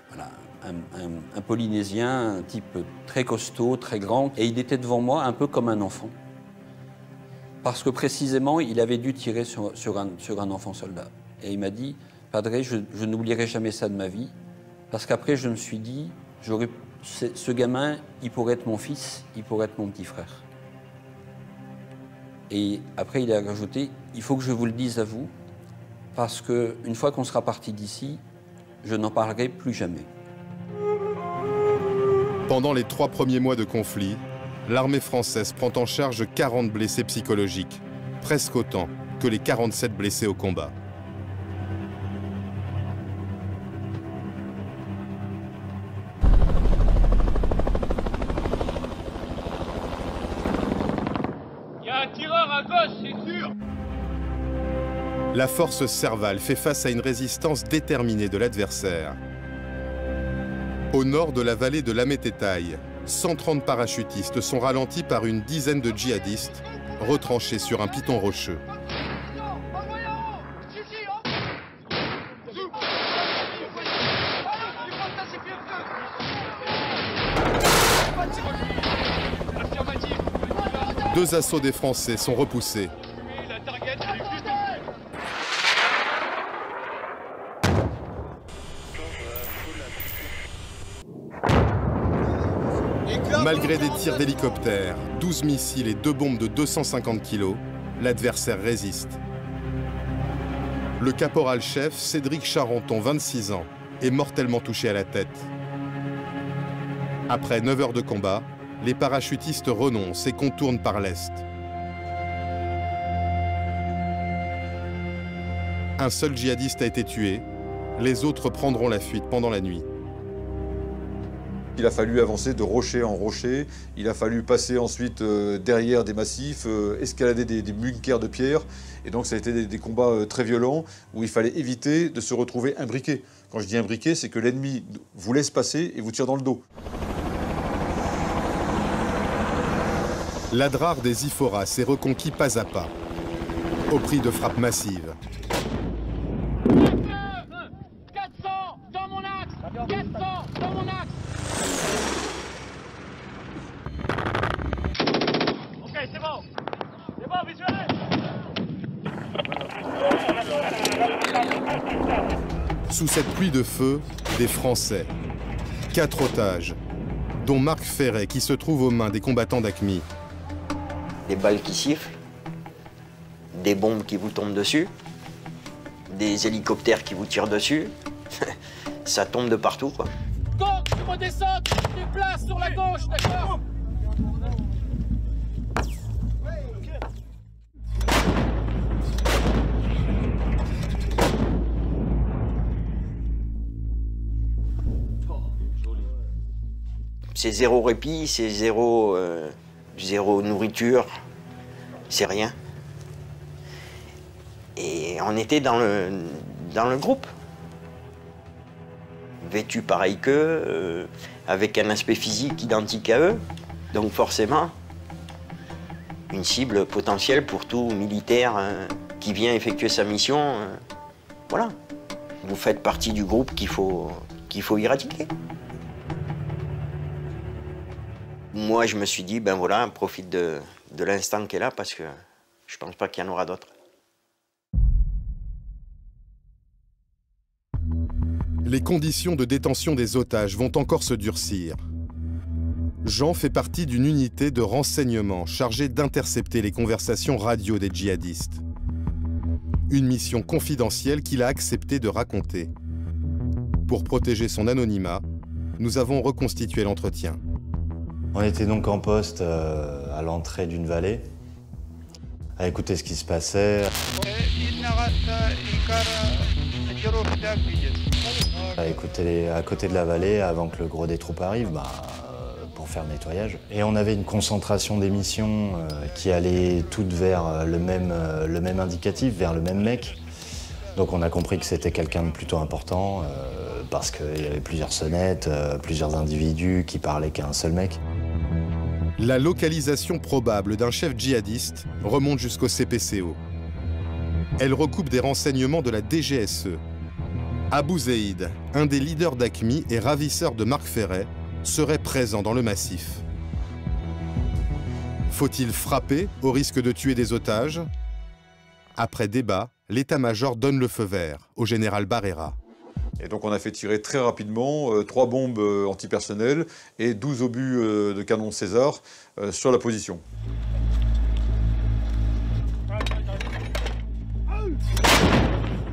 voilà, un Polynésien, un type très costaud, très grand. Et il était devant moi un peu comme un enfant. Parce que précisément, il avait dû tirer sur un enfant soldat. Et il m'a dit, Padre, je n'oublierai jamais ça de ma vie. Parce qu'après, je me suis dit, ce gamin, il pourrait être mon fils, il pourrait être mon petit frère. Et après, il a rajouté, il faut que je vous le dise à vous, parce qu'une fois qu'on sera parti d'ici, je n'en parlerai plus jamais. Pendant les 3 premiers mois de conflit, l'armée française prend en charge 40 blessés psychologiques, presque autant que les 47 blessés au combat. Il y a un tireur à gauche, c'est sûr. La force Serval fait face à une résistance déterminée de l'adversaire. Au nord de la vallée de l'Amététaï, 130 parachutistes sont ralentis par une dizaine de djihadistes retranchés sur un piton rocheux. Deux assauts des Français sont repoussés. Malgré des tirs d'hélicoptères, 12 missiles et 2 bombes de 250 kg, l'adversaire résiste. Le caporal-chef, Cédric Charenton, 26 ans, est mortellement touché à la tête. Après 9 heures de combat, les parachutistes renoncent et contournent par l'est. Un seul djihadiste a été tué, les autres prendront la fuite pendant la nuit. Il a fallu avancer de rocher en rocher, il a fallu passer ensuite derrière des massifs, escalader des bunkers de pierre. Et donc ça a été des combats très violents où il fallait éviter de se retrouver imbriqué. Quand je dis imbriqué, c'est que l'ennemi vous laisse passer et vous tire dans le dos. L'Adrar des Iphoras est reconquis pas à pas, au prix de frappes massives. 400 dans mon axe, 400 dans mon axe. Ok, c'est bon visuel. Sous cette pluie de feu, des Français. 4 otages, dont Marc Ferret qui se trouve aux mains des combattants d'AQMI. Des balles qui sifflent, des bombes qui vous tombent dessus, des hélicoptères qui vous tirent dessus. Ça tombe de partout, quoi. Donc, tu me descends, tu te déplaces sur la gauche, d'accord? C'est zéro répit, c'est zéro nourriture, c'est rien. Et on était dans le groupe. Vêtus pareil qu'eux, avec un aspect physique identique à eux. Donc forcément, une cible potentielle pour tout militaire qui vient effectuer sa mission. Voilà. Vous faites partie du groupe qu'il faut éradiquer. Moi, je me suis dit, ben voilà, profite de l'instant qui est là parce que je pense pas qu'il y en aura d'autres. Les conditions de détention des otages vont encore se durcir. Jean fait partie d'une unité de renseignement chargée d'intercepter les conversations radio des djihadistes. Une mission confidentielle qu'il a accepté de raconter. Pour protéger son anonymat, nous avons reconstitué l'entretien. On était donc en poste à l'entrée d'une vallée, à écouter ce qui se passait, à écouter à côté de la vallée avant que le gros des troupes arrive pour faire le nettoyage. Et on avait une concentration d'émissions qui allait toutes vers le même indicatif, vers le même mec. Donc on a compris que c'était quelqu'un de plutôt important parce qu'il y avait plusieurs sonnettes, plusieurs individus qui parlaient qu'à un seul mec. La localisation probable d'un chef djihadiste remonte jusqu'au CPCO. Elle recoupe des renseignements de la DGSE. Abou Zeid, un des leaders d'AQMI et ravisseur de Marc Ferret, serait présent dans le massif. Faut-il frapper au risque de tuer des otages? Après débat, l'état-major donne le feu vert au général Barrera. Et donc on a fait tirer très rapidement 3 bombes antipersonnelles et 12 obus de canon César sur la position.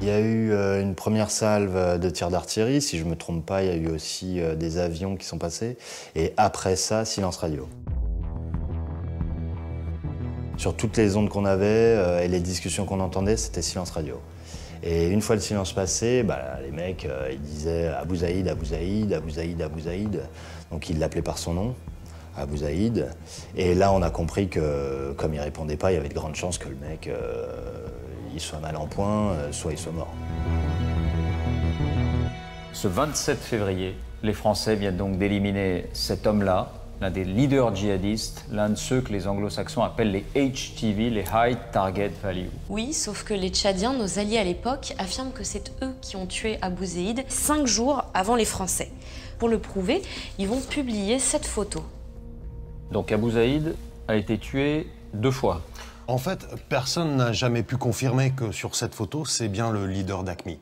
Il y a eu une première salve de tirs d'artillerie, si je ne me trompe pas, il y a eu aussi des avions qui sont passés. Et après ça, silence radio. Sur toutes les ondes qu'on avait et les discussions qu'on entendait, c'était silence radio. Et une fois le silence passé, les mecs, ils disaient Abou Zeid, Abou Zeid, Abou Zeid, Abou Zeid. Donc ils l'appelaient par son nom, Abou Zeid. Et là, on a compris que, comme il répondait pas, il y avait de grandes chances que le mec, il soit mal en point, soit il soit mort. Ce 27 février, les Français viennent donc d'éliminer cet homme-là, l'un des leaders djihadistes, l'un de ceux que les anglo-saxons appellent les HTV, les High Target Value. Oui, sauf que les Tchadiens, nos alliés à l'époque, affirment que c'est eux qui ont tué Abou Zeid 5 jours avant les Français. Pour le prouver, ils vont publier cette photo. Donc Abou Zeid a été tué 2 fois. En fait, personne n'a jamais pu confirmer que sur cette photo, c'est bien le leader d'AQMI.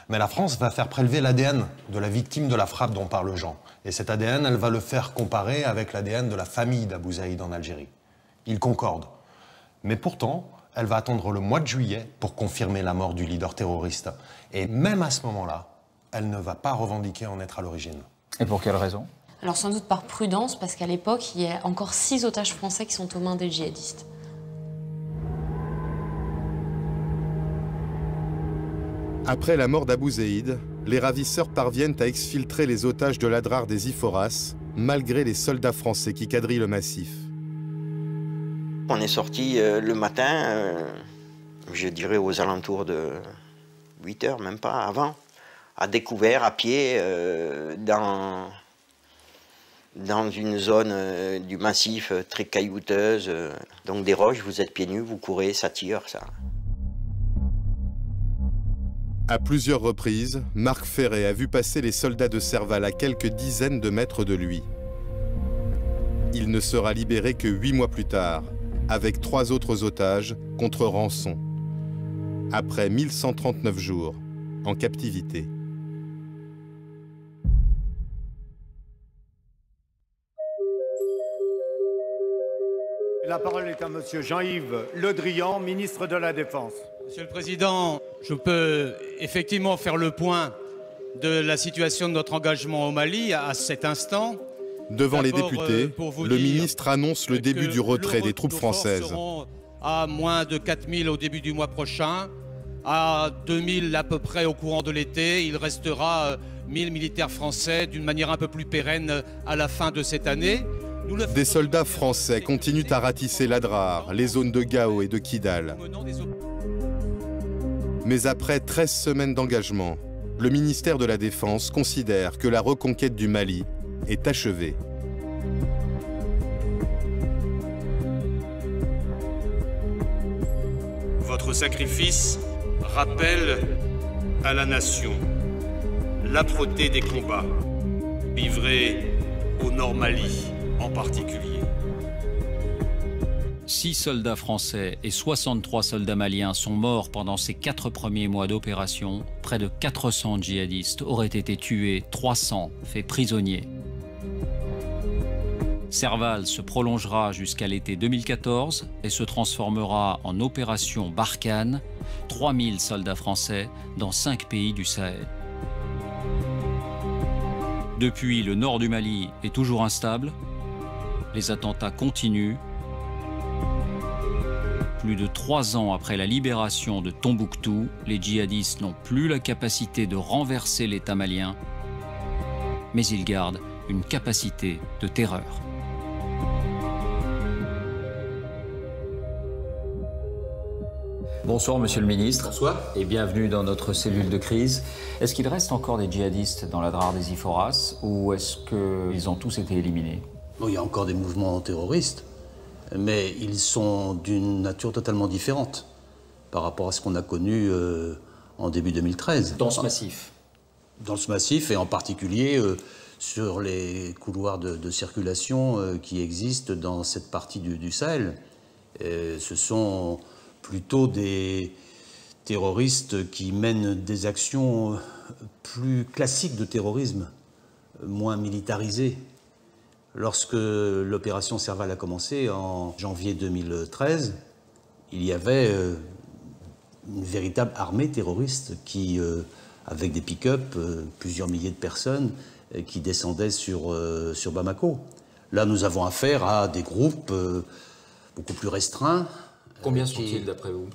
Mais la France va faire prélever l'ADN de la victime de la frappe dont parle Jean. Et cet ADN, elle va le faire comparer avec l'ADN de la famille d'Abou Zeid en Algérie. Ils concordent. Mais pourtant, elle va attendre le mois de juillet pour confirmer la mort du leader terroriste. Et même à ce moment-là, elle ne va pas revendiquer en être à l'origine. Et pour quelle raison? Alors sans doute par prudence, parce qu'à l'époque, il y a encore 6 otages français qui sont aux mains des djihadistes. Après la mort d'Abou Zeid, les ravisseurs parviennent à exfiltrer les otages de l'Adrar des Iforas, malgré les soldats français qui quadrillent le massif. On est sorti le matin, je dirais aux alentours de 8 heures, même pas avant, à découvert, à pied, dans une zone du massif très caillouteuse. Donc des roches, vous êtes pieds nus, vous courez, ça tire, ça. À plusieurs reprises, Marc Ferret a vu passer les soldats de Serval à quelques dizaines de mètres de lui. Il ne sera libéré que 8 mois plus tard, avec 3 autres otages contre rançon, après 1139 jours en captivité. La parole est à monsieur Jean-Yves Le Drian, ministre de la Défense. Monsieur le Président, je peux effectivement faire le point de la situation de notre engagement au Mali à cet instant. Devant les députés, le ministre annonce le début du retrait des troupes françaises. À moins de 4000 au début du mois prochain, à 2000 à peu près au courant de l'été. Il restera 1000 militaires français d'une manière un peu plus pérenne à la fin de cette année. Des soldats français continuent à ratisser l'Adrar, les zones de Gao et de Kidal. Mais après 13 semaines d'engagement, le ministère de la Défense considère que la reconquête du Mali est achevée. Votre sacrifice rappelle à la nation l'âpreté des combats livrés au Nord Mali en particulier. 6 soldats français et 63 soldats maliens sont morts pendant ces 4 premiers mois d'opération. Près de 400 djihadistes auraient été tués, 300 faits prisonniers. Serval se prolongera jusqu'à l'été 2014 et se transformera en opération Barkhane, 3000 soldats français dans 5 pays du Sahel. Depuis, le nord du Mali est toujours instable. Les attentats continuent. Plus de 3 ans après la libération de Tombouctou, les djihadistes n'ont plus la capacité de renverser l'État malien, mais ils gardent une capacité de terreur. Bonsoir Monsieur le Ministre. Bonsoir. Et bienvenue dans notre cellule de crise. Est-ce qu'il reste encore des djihadistes dans l'Adrar des Iforas ou est-ce qu'ils ont tous été éliminés? Bon, il y a encore des mouvements terroristes, mais ils sont d'une nature totalement différente. par rapport à ce qu'on a connu en début 2013. Dans ce massif? Dans ce massif, et en particulier sur les couloirs de circulation qui existent dans cette partie du Sahel. Ce sont plutôt des terroristes qui mènent des actions plus classiques de terrorisme, moins militarisées. Lorsque l'opération Serval a commencé en janvier 2013, il y avait une véritable armée terroriste qui, avec des pick-up, plusieurs milliers de personnes, qui descendaient sur Bamako. Là, nous avons affaire à des groupes beaucoup plus restreints. Combien sont-ils d'après vous?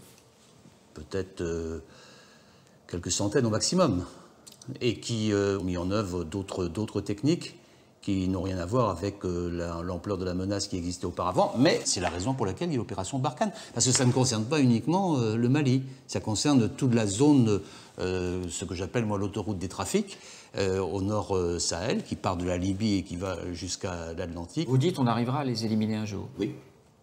Peut-être quelques centaines au maximum, et qui ont mis en œuvre d'autres techniques qui n'ont rien à voir avec l'ampleur de la menace qui existait auparavant. Mais c'est la raison pour laquelle il y a l'opération Barkhane. Parce que ça ne concerne pas uniquement le Mali, ça concerne toute la zone, ce que j'appelle moi l'autoroute des trafics, au nord Sahel, qui part de la Libye et qui va jusqu'à l'Atlantique. Vous dites on arrivera à les éliminer un jour? Oui.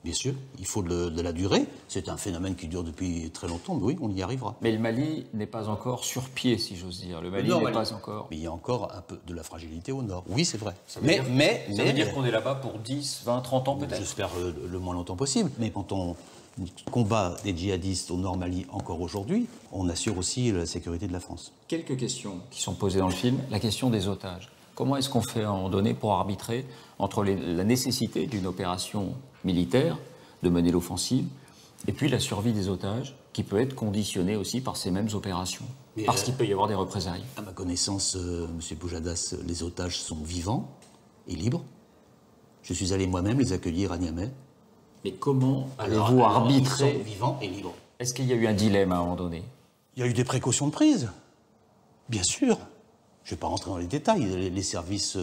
Bien sûr, il faut de la durée. C'est un phénomène qui dure depuis très longtemps, mais oui, on y arrivera. Mais le Mali n'est pas encore sur pied, si j'ose dire. Le Mali n'est pas encore... Mais il y a encore un peu de la fragilité au nord. Oui, c'est vrai. Ça veut dire qu'on est là-bas pour 10, 20, 30 ans peut-être? J'espère le moins longtemps possible. Mais quand on combat des djihadistes au nord Mali encore aujourd'hui, on assure aussi la sécurité de la France. Quelques questions qui sont posées dans le film. La question des otages. Comment est-ce qu'on fait à un moment donné pour arbitrer entre la nécessité d'une opération militaire, de mener l'offensive, et puis la survie des otages, qui peut être conditionnée aussi par ces mêmes opérations, parce qu'il peut y avoir des représailles? À ma connaissance, M. Boujadas, les otages sont vivants et libres. Je suis allé moi-même les accueillir à Niamey. Mais comment allez-vous arbitrer? Ils sont vivants et libres. Est-ce qu'il y a eu un dilemme à un moment donné? Il y a eu des précautions de prise, bien sûr. Je ne vais pas rentrer dans les détails. Les services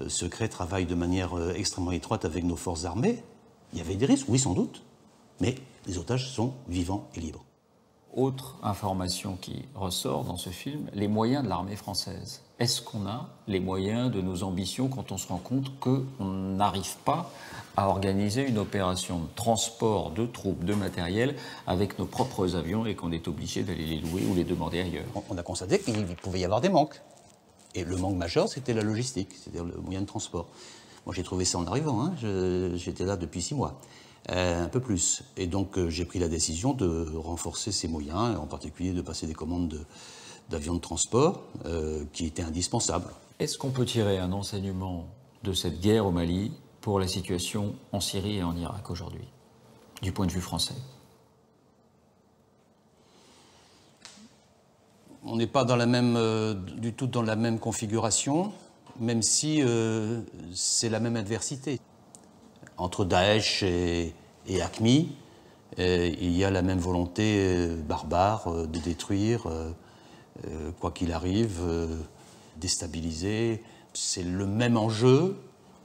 secrets travaillent de manière extrêmement étroite avec nos forces armées. Il y avait des risques, oui, sans doute. Mais les otages sont vivants et libres. Autre information qui ressort dans ce film, les moyens de l'armée française. Est-ce qu'on a les moyens de nos ambitions quand on se rend compte qu'on n'arrive pas à organiser une opération de transport de troupes, de matériel, avec nos propres avions et qu'on est obligé d'aller les louer ou les demander ailleurs? On a constaté qu'il pouvait y avoir des manques. Et le manque majeur, c'était la logistique, c'est-à-dire le moyen de transport. Moi, j'ai trouvé ça en arrivant, hein. J'étais là depuis 6 mois, un peu plus. Et donc, j'ai pris la décision de renforcer ces moyens, en particulier de passer des commandes d'avions de transport, qui étaient indispensables. Est-ce qu'on peut tirer un enseignement de cette guerre au Mali pour la situation en Syrie et en Irak aujourd'hui, du point de vue français? On n'est pas du tout dans la même configuration, même si c'est la même adversité. Entre Daesh et AQMI, il y a la même volonté barbare de détruire, quoi qu'il arrive, déstabiliser. C'est le même enjeu,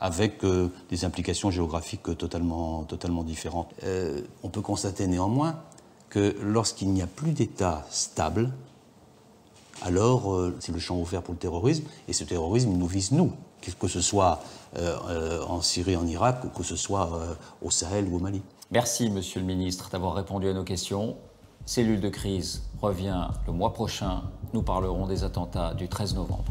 avec des implications géographiques totalement différentes. On peut constater néanmoins que lorsqu'il n'y a plus d'État stable, alors c'est le champ ouvert pour le terrorisme, et ce terrorisme nous vise nous, que ce soit en Syrie, en Irak, ou que ce soit au Sahel ou au Mali. Merci, Monsieur le Ministre, d'avoir répondu à nos questions. Cellule de crise revient le mois prochain. Nous parlerons des attentats du 13 novembre.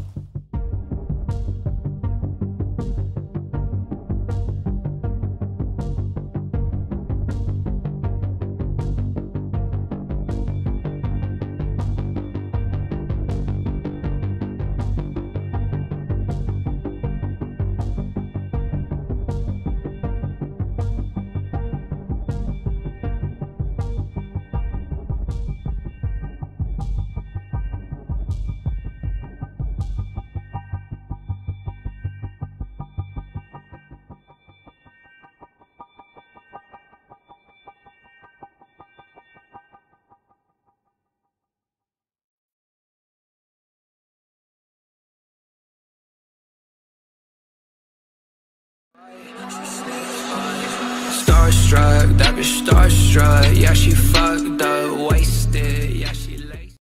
Starstruck, that bitch starstruck, yeah she fucked up, wasted.